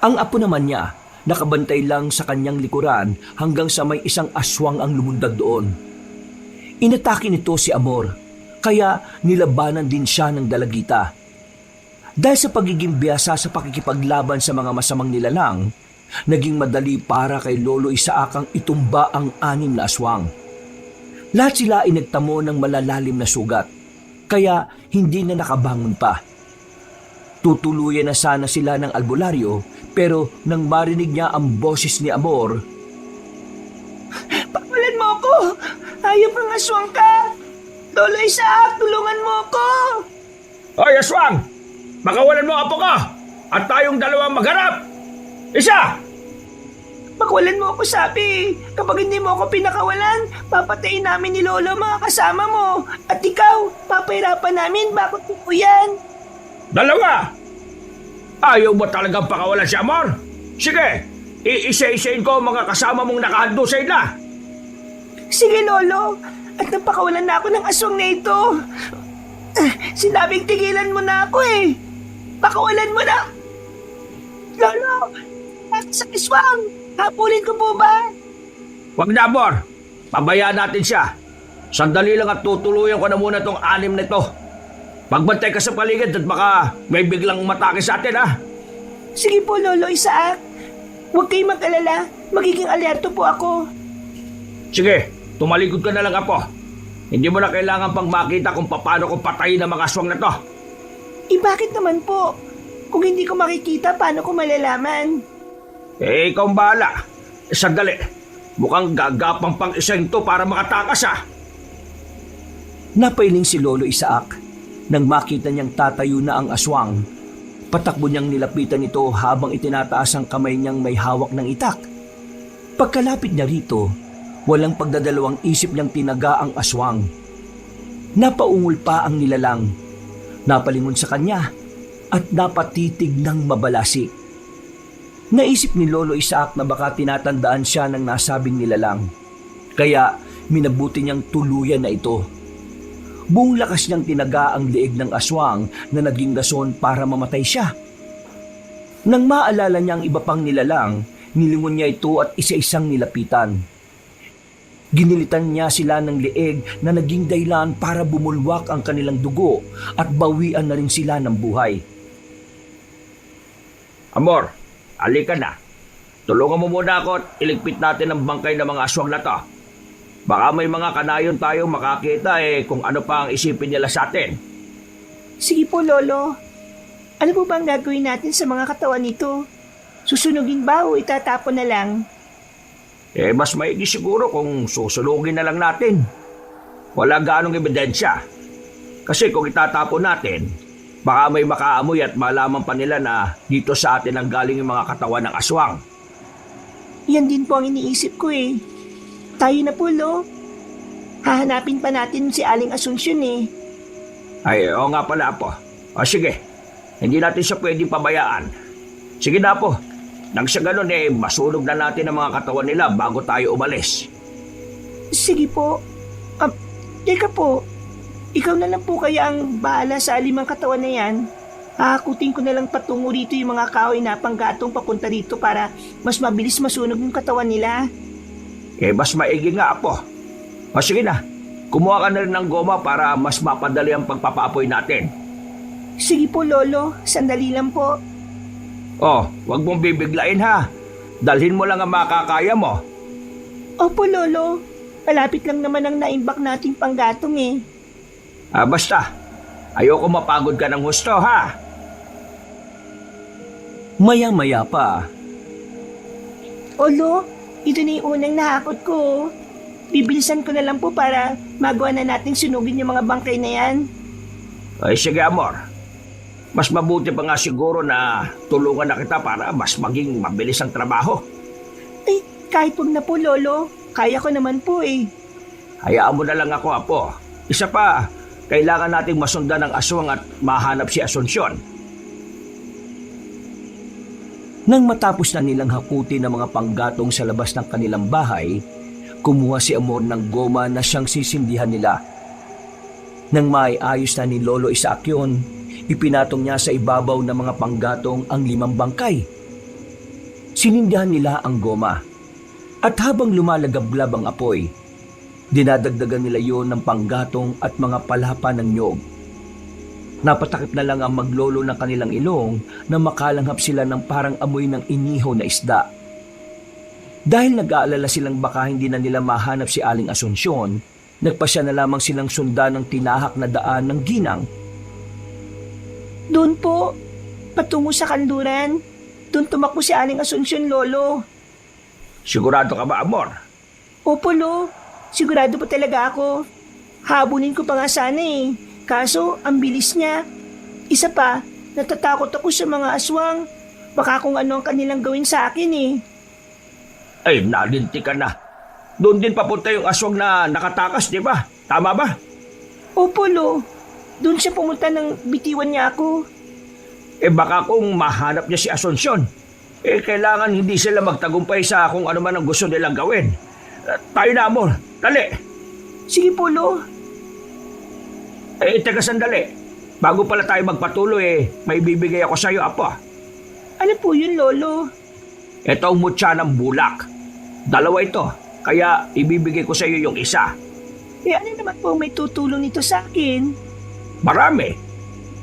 Ang apo naman niya, nakabantay lang sa kanyang likuran hanggang sa may isang aswang ang lumundag doon. Inatake nito si Amor, kaya nilabanan din siya ng dalagita. Dahil sa pagiging biyasa sa pakikipaglaban sa mga masamang nilalang, naging madali para kay Lolo Isaac ang itumba ang 6 na aswang. Lahat sila ay nagtamo ng malalalim na sugat, kaya hindi na nakabangon pa. Tutuluyan na sana sila ng albularyo, pero nang marinig niya ang boses ni Amor, Pakawalan mo ako! Hayop ang aswang ka! Lolo Isaac, tulungan mo ako! Hoy, aswang! Pakawalan mo apo ka! At tayong dalawang magharap! Isa! Pakawalan mo ako, sabi. Kapag hindi mo ako pinakawalan, papatayin namin ni Lolo mga kasama mo. At ikaw, papahirapan namin. Bakit mo yan? Dalawa! Ayaw mo talagang pakawalan si Amor? Sige, iisa-isain ko ang mga kasama mong nakahandusay na. Sige, Lolo. At napakawalan na ako ng aswang na ito. Sinabing tigilan mo na ako eh. Pakawalan mo na. Lolo, sa aswang. Hapulin ko po ba? Huwag na, Amor. Pabayaan natin siya. Sandali lang at tutuluyan ko na muna tong 6 na ito. Pagbantay ka sa paligid at baka may biglang matake sa atin, ha? Sige po, Lolo Isaac. Huwag kayong mag-alala. Magiging alerto po ako. Sige, tumalikod ka na lang, Apo. Hindi mo na kailangan pang makita kung paano ko patayin ang mga aswang na to. Bakit naman po? Kung hindi ko makikita, paano ko malalaman? Ikaw ang bahala. Sandali. Mukhang gagapang pang isa to para makatakas Napailing si Lolo Isaac nang makita niyang tatayo na ang aswang. Patakbo niyang nilapitan ito habang itinataas ang kamay niyang may hawak ng itak. Pagkalapit niya rito, walang pagdadalawang isip niyang tinaga ang aswang. Napaungol pa ang nilalang. Napalingon sa kanya at napatitig ng mabalasik. Naisip ni Lolo Isaac na baka tinatandaan siya ng nasabing nilalang. Kaya minabuti niyang tuluyan na ito. Buong lakas niyang tinaga ang leeg ng aswang na naging rason para mamatay siya. Nang maalala niya ang iba pang nilalang, nilingon niya ito at isa-isang nilapitan. Ginilitan niya sila ng leeg na naging dahilan para bumulwak ang kanilang dugo at bawian na rin sila ng buhay. Amor, halika na. Tulungan mo muna ako at iligpit natin ang bangkay ng mga aswang na to. Baka may mga kanayon tayong makakita kung ano pa ang isipin nila sa atin. Sige po, Lolo. Ano po bang gagawin natin sa mga katawan nito? Susunugin ba o itatapon na lang? Mas maigi siguro kung susunugin na lang natin. Wala ganong ebidensya. Kasi kung itatapon natin, baka may makaamoy at malaman pa nila na dito sa atin ang galing yung mga katawan ng aswang. Yan din po ang iniisip ko Tayo na po, Lo. Hahanapin pa natin si Aling Asunsyon Oo nga pala po. O sige, hindi natin siya pwedeng pabayaan. Sige na po. Nang sa ganun masunog na natin ang mga katawan nila bago tayo umalis. Sige po. Teka po. Ikaw na lang po kaya ang bahala sa 5 katawan na yan. Hahakutin ko na lang patungo rito yung mga kahoy na panggatong papunta rito para mas mabilis masunog yung katawan nila. Mas maigi nga po. O sige na, kumuha ka na rin ng goma para mas mapadali ang pagpapapoy natin. Sige po, Lolo. Sandali lang po. Wag mong bibiglain ha. Dalhin mo lang ang makakaya mo. Opo, Lolo. Malapit lang naman ang naimbak nating panggatong Basta, ayoko mapagod ka ng husto ha. Maya-maya pa, Lo, ito na yung unang nahakot ko. Bibilisan ko na lang po para magawa na nating sunugin yung mga bangkay na yan. Sige amor. Mas mabuti pa nga siguro na tulungan na kita para mas maging mabilis ang trabaho. Kahit wag na po, Lolo. Kaya ko naman po Hayaan mo na lang ako, Apo. Isa pa, kailangan nating masundan ang aswang at mahanap si Asunsyon. nang matapos na nilang hakutin ang mga panggatong sa labas ng kanilang bahay, kumuha si Amor ng goma na siyang sisindihan nila. Nang maiayos na ni Lolo Isaac yun, ipinatong niya sa ibabaw ng mga panggatong ang 5 bangkay. Sinindihan nila ang goma. At habang lumalagablab ang apoy, dinadagdagan nila yon ng panggatong at mga palapa ng nyog. Napatakip na lang ang maglolo ng kanilang ilong na makalanghap sila ng parang amoy ng inihaw na isda. Dahil nag-aalala silang baka hindi na nila mahanap si Aling Asunsyon, nagpasya na lamang silang sundan ng tinahak na daan ng ginang. Doon po, patungo sa kanluran. Doon tumakbo si Aling Asunsyon, Lolo. Sigurado ka ba, Amor? Opo, Lo. Sigurado po talaga ako. Habunin ko pa nga sana Kaso, ang bilis niya. Isa pa, natatakot ako sa mga aswang. Baka kung ano ang kanilang gawin sa akin Ay, nalinti ka na. Doon din papunta yung aswang na nakatakas, di ba? Tama ba? Opo, Lo. Doon siya pumunta nang bitiwan niya ako. Baka kung mahanap niya si Asunsyon, kailangan hindi sila magtagumpay sa kung ano man ang gusto nilang gawin. Tayo na, Amor. Dali. Sige po, Lo. Teka sandali. Bago pala tayo magpatuloy, may bibigay ako sa iyo, Apo. Ano po yun, Lolo? Ito ang mutya ng bulak. 2 ito, kaya ibibigay ko sa iyo yung isa. Ano naman po may tutulong nito sa akin? Marami.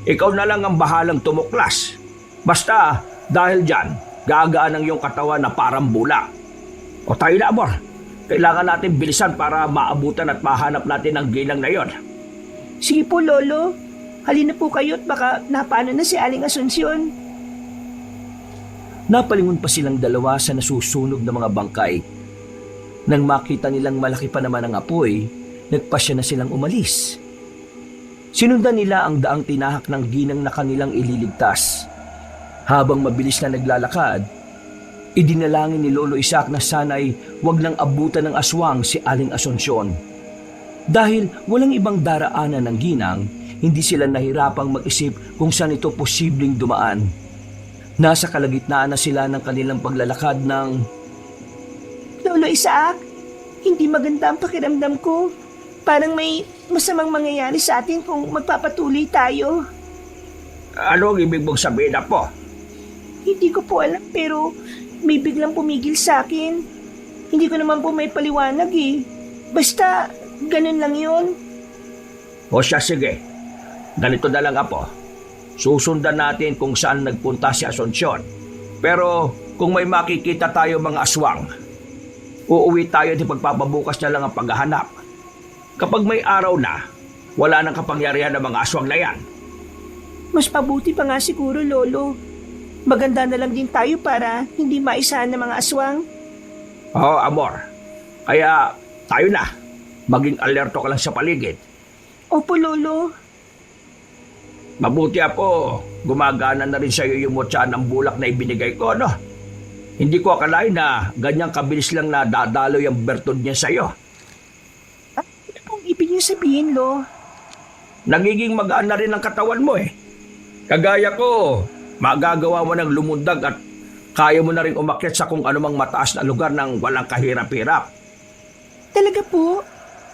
Ikaw na lang ang bahalang tumuklas. Basta, dahil dyan, gagaan ang iyong katawan na parang bulak. O tayo na, Amor. Kailangan natin bilisan para maabutan at mahanap natin ang ginang na yon. Sige po, Lolo. Halina po kayo at baka napano na si Aling Asunsyon. Napalingon pa silang dalawa sa nasusunog na mga bangkay. Nang makita nilang malaki pa naman ang apoy, nagpasya na silang umalis. Sinundan nila ang daang tinahak ng ginang na kanilang ililigtas. Habang mabilis na naglalakad, idinalangin ni Lolo Isaac na sana'y wag nang abutan ng aswang si Aling Asunsyon. Dahil walang ibang daraanan ng ginang, hindi sila nahirapang mag-isip kung saan ito posibleng dumaan. Nasa kalagitnaan na sila ng kanilang paglalakad ng... Lolo Isaac, hindi maganda ang pakiramdam ko. Parang may masamang mangyayari sa atin kung magpapatuloy tayo. Ano ang ibig mong sabihin, Apo? Hindi ko po alam pero may biglang pumigil sa akin. Hindi ko naman po may paliwanag eh. Basta, ganun lang yun. O siya, sige. Ganito na lang, Apo. Susundan natin kung saan nagpunta si Asunsyon. Pero kung may makikita tayo mga aswang, uuwi tayo at pagpapabukas na lang ang paghahanap. Kapag may araw na, wala nang kapangyarihan ng mga aswang na yan. Mas mabuti pa nga siguro, Lolo. Maganda na lang din tayo para hindi maisahan ng mga aswang. Oo, Amor. Kaya tayo na. Maging alerto ka lang sa paligid. Opo, Lolo. Mabuti, Apo, gumagana na rin sa iyo yung mutya ng bulak na ibinigay ko, no? Hindi ko akalain na ganyang kabilis lang na dadaloy ang bertod niya sa iyo. Ano pong ibig niyo sabihin, Lo? Nagiging magaan na rin ang katawan mo eh. Kagaya ko, magagawa mo ng lumundag at kaya mo na rin umakyat sa kung anumang mataas na lugar ng walang kahirap-hirap. Talaga po?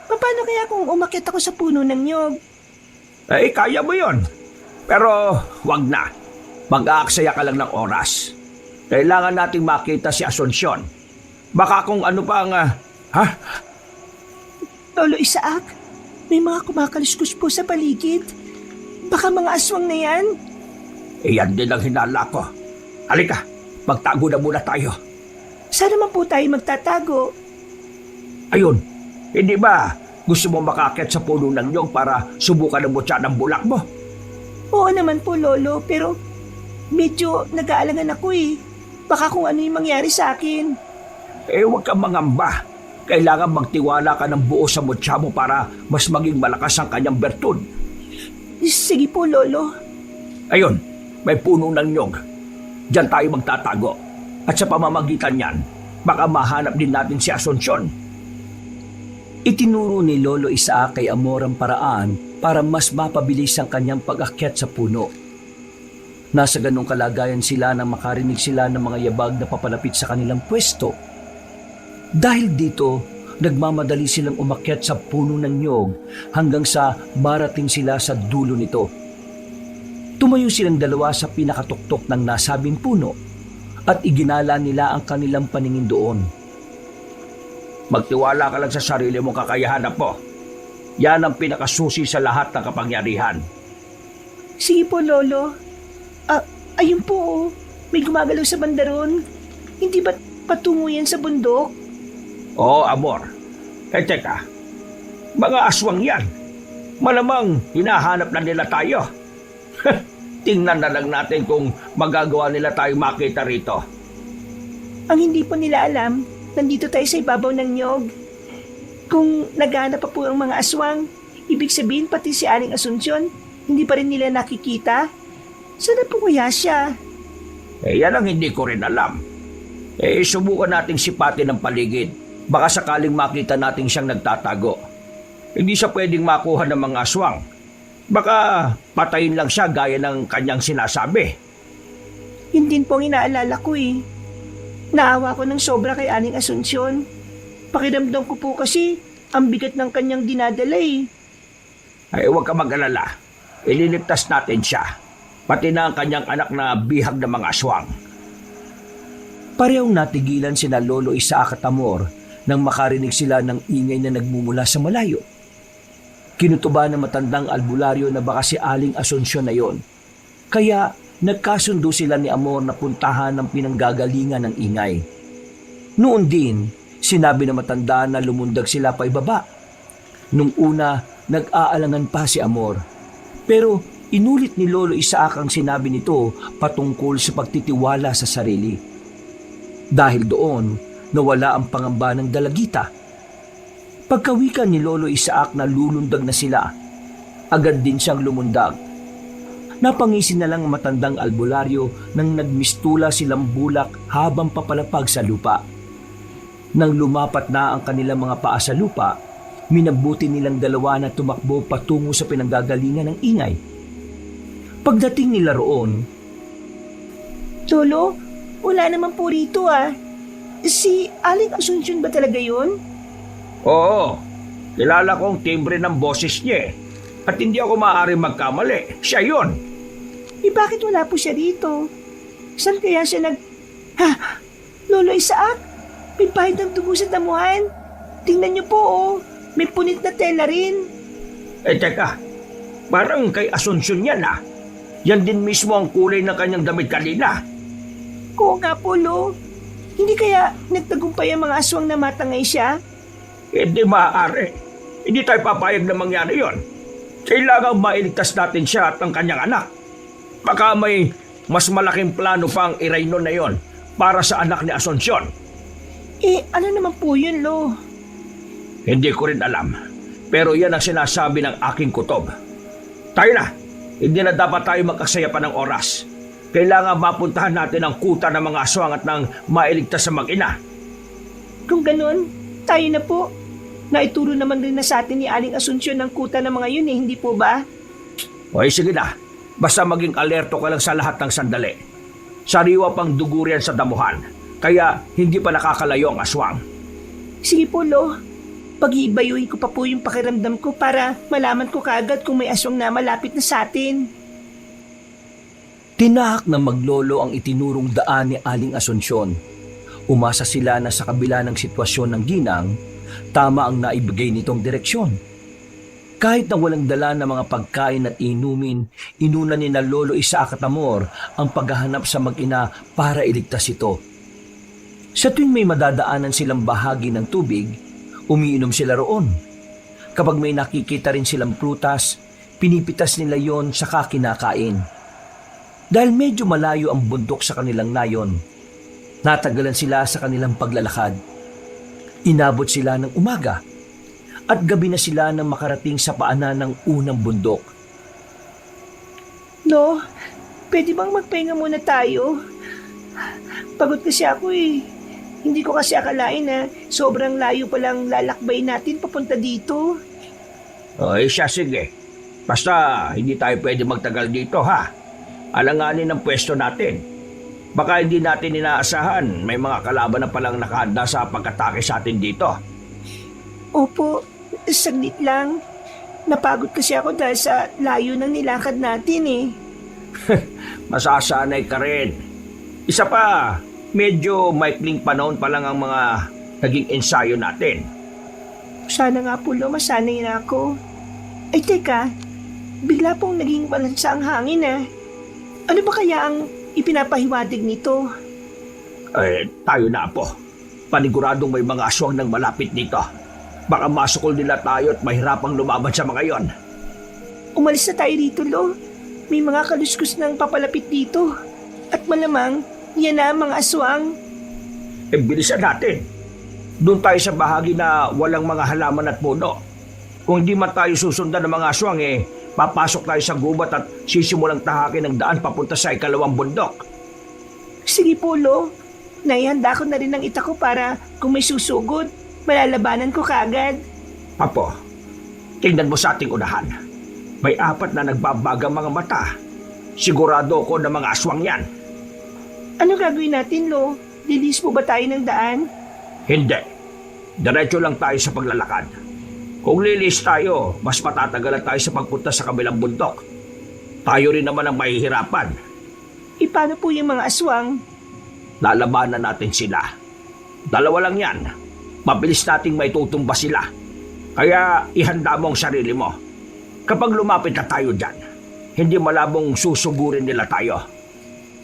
Paano kaya kung umakyat ako sa puno ng nyog? Eh, kaya mo yon. Pero wag na. Mag-aaksaya ka lang ng oras. Kailangan nating makita si Asunsyon. Baka kung ano pa ang... Lolo Isaac, may mga kumakaliskus po sa paligid. Baka mga aswang na yan. Iyan din ang hinala ko. Halika, magtago na muna tayo. Saan naman po tayo magtatago? Ayun, hindi ba gusto mo makakit sa puno ng nyog para subukan ang mutya ng bulak mo? Oo naman po, Lolo, pero medyo nag-aalangan ako eh. Baka kung ano yung mangyari sa akin. Eh, huwag kang mangamba. Kailangan magtiwala ka ng buo sa mutya mo para mas maging malakas ang kanyang bertud. Sige po, Lolo. Ayun, may puno ng nyog. Diyan tayo magtatago. At sa pamamagitan niyan, baka mahanap din natin si Asunsyon. Itinuro ni Lolo Isaac kay Amor ang paraan para mas mapabilis ang kanyang pag-akyat sa puno. Nasa ganong kalagayan sila nang makarinig sila ng mga yabag na papalapit sa kanilang pwesto. Dahil dito, nagmamadali silang umakyat sa puno ng nyog hanggang sa marating sila sa dulo nito. Tumayo silang dalawa sa pinakatuktok ng nasabing puno at iginala nila ang kanilang paningin doon. Magtiwala ka lang sa sarili mong kakayahan, Apo. Yan ang pinakasusi sa lahat ng kapangyarihan. Sige po, Lolo. Ayun po, oh. May gumagalaw sa bandaron. Hindi ba patungo yan sa bundok? Oo, Amor. Eh, teka. Mga aswang yan. Malamang hinahanap na nila tayo. Tingnan na lang natin kung magagawa nila tayo makita rito. Ang hindi po nila alam, nandito tayo sa ibabaw ng nyog. Kung naghahanap pa po ang mga aswang, ibig sabihin pati si Aling Asunsyon, hindi pa rin nila nakikita. Sana po kaya siya? Eh, yan ang hindi ko rin alam. Eh, subukan nating sipatin ang paligid. Baka sakaling makita natin siyang nagtatago. Hindi siya pwedeng makuha ng mga aswang. Baka patayin lang siya gaya ng kanyang sinasabi. Yun din po ang inaalala ko eh. Naawa ko ng sobra kay Aling Asunsyon. Pakiramdam ko po kasi ang bigat ng kanyang dinadala eh. Ay, huwag ka mag-alala. Ililigtas natin siya. Pati na ang kanyang anak na bihag ng mga aswang. Parehong natigilan sina Lolo Isaac at Amor nang makarinig sila ng ingay na nagmumula sa malayo. Kinutuba ng matandang albularyo na baka si Aling Asunsyon na yon. Kaya nagkasundo sila ni Amor na puntahan ng pinanggagalingan ng ingay. Noon din, Sinabi na matanda na lumundag sila pa ibaba. Nung una, nag-aalangan pa si Amor. Pero inulit ni Lolo Isaac ang sinabi nito patungkol sa pagtitiwala sa sarili. Dahil doon, nawala ang pangamba ng dalagita. Pagkawikan ni Lolo Isaac na lulundag na sila, agad din siyang lumundag. Napangisi na lang ang matandang albularyo nang nagmistula silang bulak habang papalapag sa lupa. Nang lumapat na ang kanilang mga paa sa lupa, minabuti nilang dalawa na tumakbo patungo sa pinanggagalingan ng ingay. Pagdating nila roon, Lolo, wala naman po rito ah. Si Aling Asuncion ba talaga yun? Oo, kilala kong timbre ng boses niya at hindi ako maaaring magkamali. Siya yun. Bakit wala po siya dito? Saan kaya siya Ha? Lolo Isaac? May pahid ng dugo sa damuhan. Tingnan niyo po oh. May punit na tela rin. Teka, parang kay Asuncion yan ah. Yan din mismo ang kulay ng kanyang damit kanina. Oo nga po, Lo. Hindi kaya nagtagumpay ang mga aswang na matangay siya? Hindi maaari. Hindi tayo papayag na mangyari yon. Kailangang mailigtas natin siya at ang kanyang anak. Baka may mas malaking plano pang irayno na yon para sa anak ni Asuncion. Ano naman po yun, Lo? Hindi ko rin alam. Pero yan ang sinasabi ng aking kutob. Tayo na! Hindi na dapat tayo magkasaya pa ng oras. Kailangan mapuntahan natin ang kuta ng mga aswang at nang mailigtas sa mag-ina. Kung ganun, tayo na po. Naituro naman rin na sa atin ni Aling Asuncion ng kuta ng mga yun hindi po ba? Okay, sige na. Basta maging alerto ka lang sa lahat ng sandali. Sariwa pang dugo riyan sa damuhan. Kaya hindi pa nakakalayo ang aswang. Sige po, Lo. Pag-iibayuhin ko pa po yung pakiramdam ko para malaman ko kaagad kung may aswang na malapit na sa atin. tinahak ng maglolo ang itinurong daan ni Aling Asuncion. Umasa sila na sa kabila ng sitwasyon ng ginang, tama ang naibigay nitong direksyon. Kahit na walang dala ng mga pagkain at inumin, inuna ni na Lolo Isaac at Amor ang paghahanap sa mag-ina para iligtas ito. Sa tuwing may madadaanan silang bahagi ng tubig, umiinom sila roon. Kapag may nakikita rin silang prutas, pinipitas nila yon saka kinakain. Dahil medyo malayo ang bundok sa kanilang nayon, natagalan sila sa kanilang paglalakad. Inabot sila ng umaga at gabi na sila nang makarating sa paanan ng unang bundok. Lo, pwede bang magpahinga muna tayo? Pagod kasi ako eh. Hindi ko kasi akalain na sobrang layo palang lalakbay natin papunta dito. Okay siya, sige. Basta hindi tayo pwede magtagal dito ha. Alanganin ang pwesto natin. Baka hindi natin inaasahan may mga kalaban na palang nakahanda sa pag-atake sa atin dito. Opo, saglit lang. Napagod kasi ako dahil sa layo ng nilakad natin eh. Masasanay ka rin. Isa pa, medyo maikling panahon pa lang ang mga naging ensayo natin. Sana nga po, Lo, masanay na ako. Ay teka, bigla pong naging balansa ang hangin ah. Ano ba kaya ang ipinapahiwatig nito? Tayo na po. Paniguradong may mga aswang nang malapit dito. Baka masukol nila tayo at mahirapang lumaban sa mga yon. Umalis na tayo dito, Lo. May mga kaluskus nang papalapit dito. At malamang, yan na ang mga aswang. Bilisan natin. Doon tayo sa bahagi na walang mga halaman at puno. Kung hindi man tayo susundan ng mga aswang papasok tayo sa gubat at sisimulang tahakin ng daan papunta sa ikalawang bundok. Sige po, Lo. Naihanda ko na rin ang ita ko para kung may susugod, malalabanan ko kaagad. Apo, tingnan mo sa ating unahan. May 4 na nagbabagang mga mata. Sigurado ko na mga aswang yan. Ano gagawin natin, Lo? Lilis po ba tayo ng daan? Hindi. Diretso lang tayo sa paglalakad. Kung lilis tayo, mas matatagalan tayo sa pagpunta sa kabilang bundok. Tayo rin naman ang mahihirapan. Paano po yung mga aswang? Lalabanan natin sila. 2 lang yan. Mabilis nating may tutumba sila. Kaya ihanda mo ang sarili mo. Kapag lumapit na tayo dyan, hindi malabong susugurin nila tayo.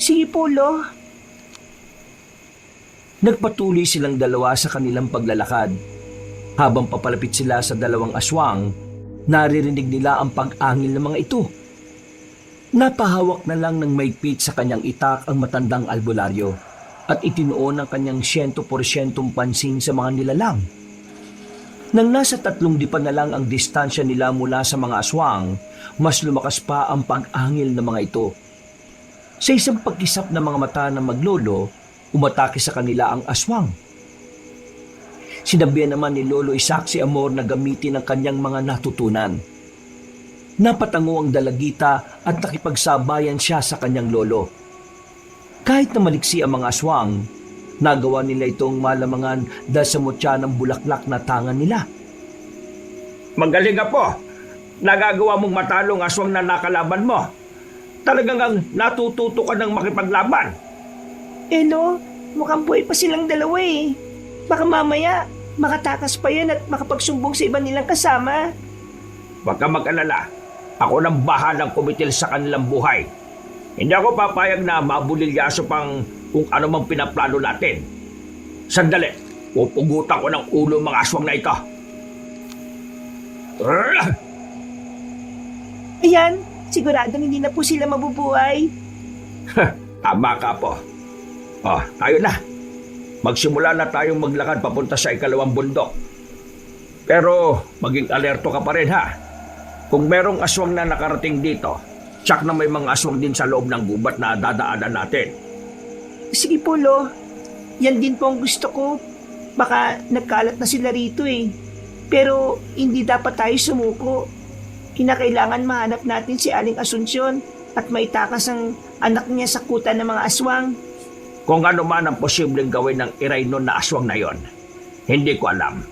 Sige po, Lo. Nagpatuloy silang dalawa sa kanilang paglalakad. Habang papalapit sila sa dalawang aswang, naririnig nila ang pag-angil ng mga ito. Napahawak na lang ng maigpit sa kanyang itak ang matandang albularyo at itinuon ang kanyang 100% pansin sa mga nilalang. Nang nasa 3 dipa na lang ang distansya nila mula sa mga aswang, mas lumakas pa ang pag-angil ng mga ito. Sa isang pagkisap ng mga mata ng maglolo, umatake sa kanila ang aswang. Sinabihan naman ni Lolo Isaac si Amor na gamitin ang kanyang mga natutunan. Napatango ang dalagita at nakipagsabayan siya sa kanyang lolo. Kahit na maliksi ang mga aswang, nagawa nila itong malamangan dahil sa mutya ng bulaklak na tangan nila. Magaling Apo. Nagagawa mong matalong aswang na nakalaban mo. Talagang ang natututo ka ng makipaglaban. Elo, mukhang buhay pa silang dalawa eh. Baka mamaya, makatakas pa yan at makapagsumbong sa iba nilang kasama. Huwag ka mag-alala. Ako nang bahalang kumitil sa kanilang buhay. Hindi ako papayag na mabulilyaso pang kung ano mang pinaplano natin. Sandali, pupugutan ko ng ulo mga aswang na ito. Ayan, siguradong hindi na po sila mabubuhay. Tama ka po. Tayo na. Magsimula na tayong maglakad papunta sa ikalawang bundok. Pero maging alerto ka pa rin ha. Kung merong aswang na nakarating dito, tsak na may mga aswang din sa loob ng gubat na dadaanan natin. Sige po, Lo. Yan din po ang gusto ko. Baka nagkalat na sila rito eh. Pero hindi dapat tayo sumuko. Kinakailangan mahanap natin si Aling Asunsyon at maitakas ang anak niya sa kuta ng mga aswang. Kung ano man ang posibleng gawin ng Irayno na aswang na yon, hindi ko alam.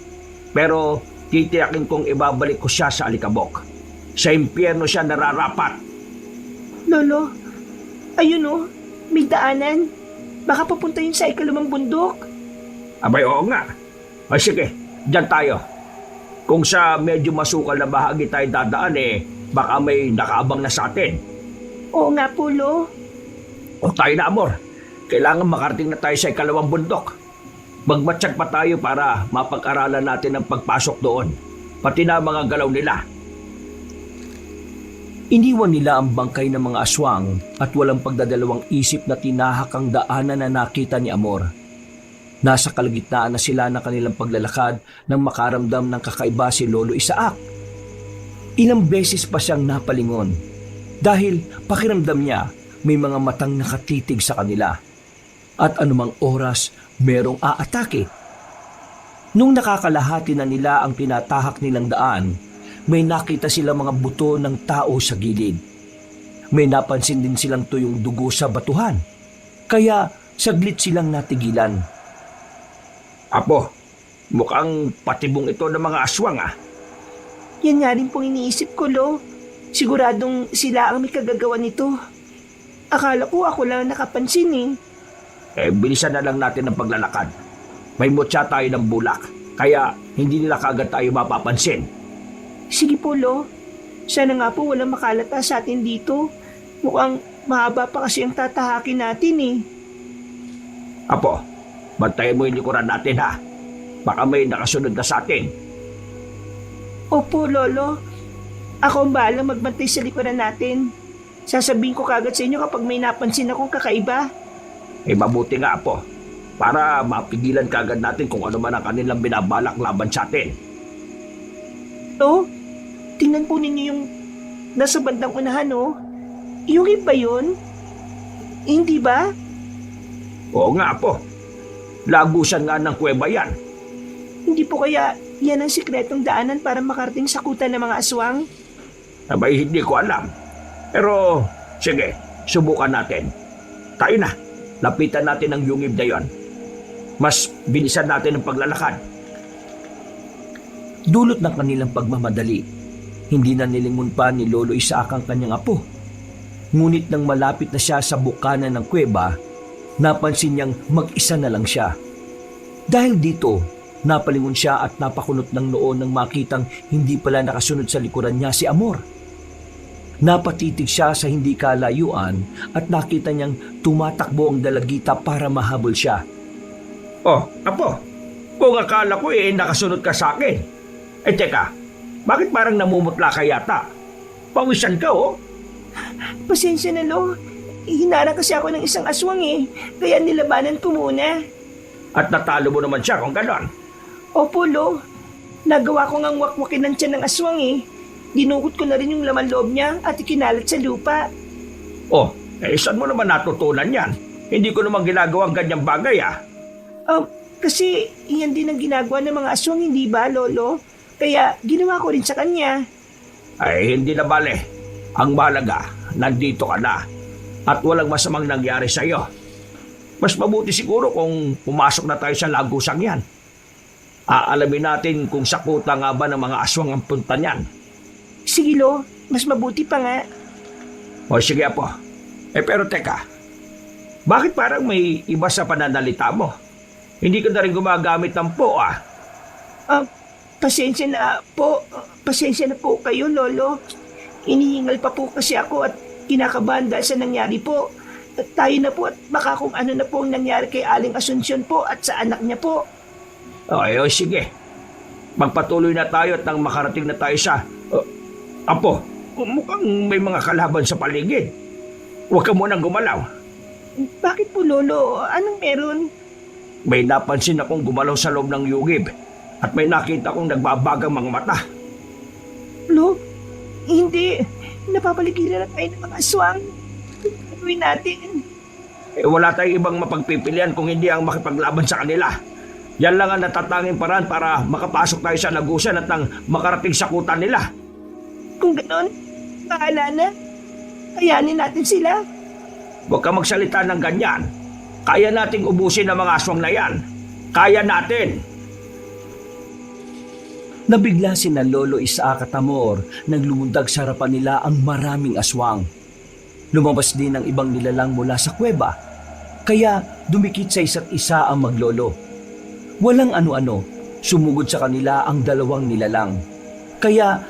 Pero titiyakin kong ibabalik ko siya sa alikabok. Sa impyerno siya nararapat. Lolo, ayun oh, may daanan. Baka papunta yun sa ikalawang bundok. Abay, oo nga. Ay sige, dyan tayo. Kung sa medyo masukal na bahagi tayo dadaan baka may nakaabang na sa atin. Oo nga po, Lo. O tayo na, Amor. Kailangan makarating na tayo sa ikalawang bundok. Magmatsyag pa tayo para mapag-aralan natin ang pagpasok doon. Pati na mga galaw nila. Iniwan nila ang bangkay ng mga aswang at walang pagdadalawang isip na tinahak ang daanan na nakita ni Amor. Nasa kalagitnaan na sila ng kanilang paglalakad nang makaramdam ng kakaiba si Lolo Isaac. Ilang beses pa siyang napalingon dahil pakiramdam niya may mga matang nakatitig sa kanila at anumang oras merong aatake. Nung nakakalahati na nila ang tinatahak nilang daan, may nakita sila mga buto ng tao sa gilid. May napansin din silang tuyong dugo sa batuhan. Kaya saglit silang natigilan. Apo, mukhang patibong ito ng mga aswang Yan nga rin pong iniisip ko, Lo. Siguradong sila ang may kagagawa nito. Akala ko ako lang nakapansin eh. Bilisan na lang natin ang paglalakad. May mutya tayo ng bulak, kaya hindi nila kagad tayo mapapansin. Sige po, Lo. Sana nga po walang makalata sa atin dito. Mukhang mahaba pa kasi ang tatahakin natin eh. Apo, bantayan mo yung likuran natin ha. Baka may nakasunod na sa atin. Opo, Lolo. Ako ang bahalang magbantay sa likuran natin. Sasabihin ko kagad sa inyo kapag may napansin akong kakaiba. Mabuti nga, Apo. Para mapigilan kagad natin kung ano man ang kanilang binabalak laban sa atin. Oh, tingnan po ninyo yung nasa bandang unahan, oh. Yung iba yun? Hindi ba? Oo nga, Apo. Lagusan nga ng kuweba yan. Hindi po kaya yan ang sikretong daanan para makarating sa kuta ng mga aswang? Abay, hindi ko alam. Pero, sige, subukan natin. Tayo na. Lapitan natin ang yungib na yon. Mas bilisan natin ang paglalakad. Dulot ng kanilang pagmamadali, hindi na nilingon pa ni Lolo Isaac ang kanyang apo. Ngunit nang malapit na siya sa bukana ng kuweba, napansin niyang mag-isa na lang siya. Dahil dito, napalingon siya at napakunot ng noo nang makitang hindi pala nakasunod sa likuran niya si Amor. Napatitig siya sa hindi kalayuan at nakita niyang tumatakbo ang dalagita para mahabol siya. Oh, apo, kung akala ko nakasunod ka sa akin. Teka, bakit parang namumutla ka yata? Pawisan ka oh. Pasensya na, Lo. Hinarang kasi ako ng isang aswang kaya nilabanan ko muna. At natalo mo naman siya kung ganon. Opo, Lo. Nagawa ko ngang wakwakin ng tiyan ng aswang Dinukot ko na rin yung laman loob niya at ikinalat sa lupa. Oh, saan mo naman natutunan yan? Hindi ko naman ginagawa ang ganyang bagay ah. Kasi iyan din ang ginagawa ng mga aswang, hindi ba, Lolo? Kaya ginawa ko rin sa kanya. Ay, hindi na bale. Ang mahalaga, nandito ka na. At walang masamang nangyari sa'yo. Mas mabuti siguro kung pumasok na tayo sa lagusang yan. Aalamin natin kung sakuta nga ba ng mga aswang ang punta niyan. Sige, Lo. Mas mabuti pa nga. O sige apo. Pero teka, bakit parang may iba sa pananalita mo? Hindi ka na rin gumagamit ng po ah. Pasensya na po. Pasensya na po kayo, Lolo. Inihingal pa po kasi ako at kinakabahan dahil sa nangyari po. At tayo na po at baka kung ano na po ang nangyari kay Aling Asunsyon po at sa anak niya po. Okay, o sige. Magpatuloy na tayo at nang makarating na tayo sa... apo, mukhang may mga kalaban sa paligid. Huwag ka munang gumalaw. Bakit po, Lolo? Anong meron? May napansin akong gumalaw sa loob ng yugib at may nakita akong nagbabagang mga mata. Lo? Hindi. Napapaligiran na tayo ng mga aswang. Gagawin natin. Wala tayong ibang mapagpipilian kung hindi ang makipaglaban sa kanila. Yan lang ang natatanging paraan para makapasok tayo sa lagusan at nang makarating sa kutan nila. Kung ganon, bahala na. Kayanin natin sila. Huwag ka magsalita ng ganyan. Kaya nating ubusin ang mga aswang na yan. Kaya natin. Nabigla si na Lolo Isaac at Amor nang lumundag sa harapan nila ang maraming aswang. Lumabas din ang ibang nilalang mula sa kuweba, kaya dumikit sa isa't isa ang maglolo. Walang ano-ano, sumugod sa kanila ang dalawang nilalang. Kaya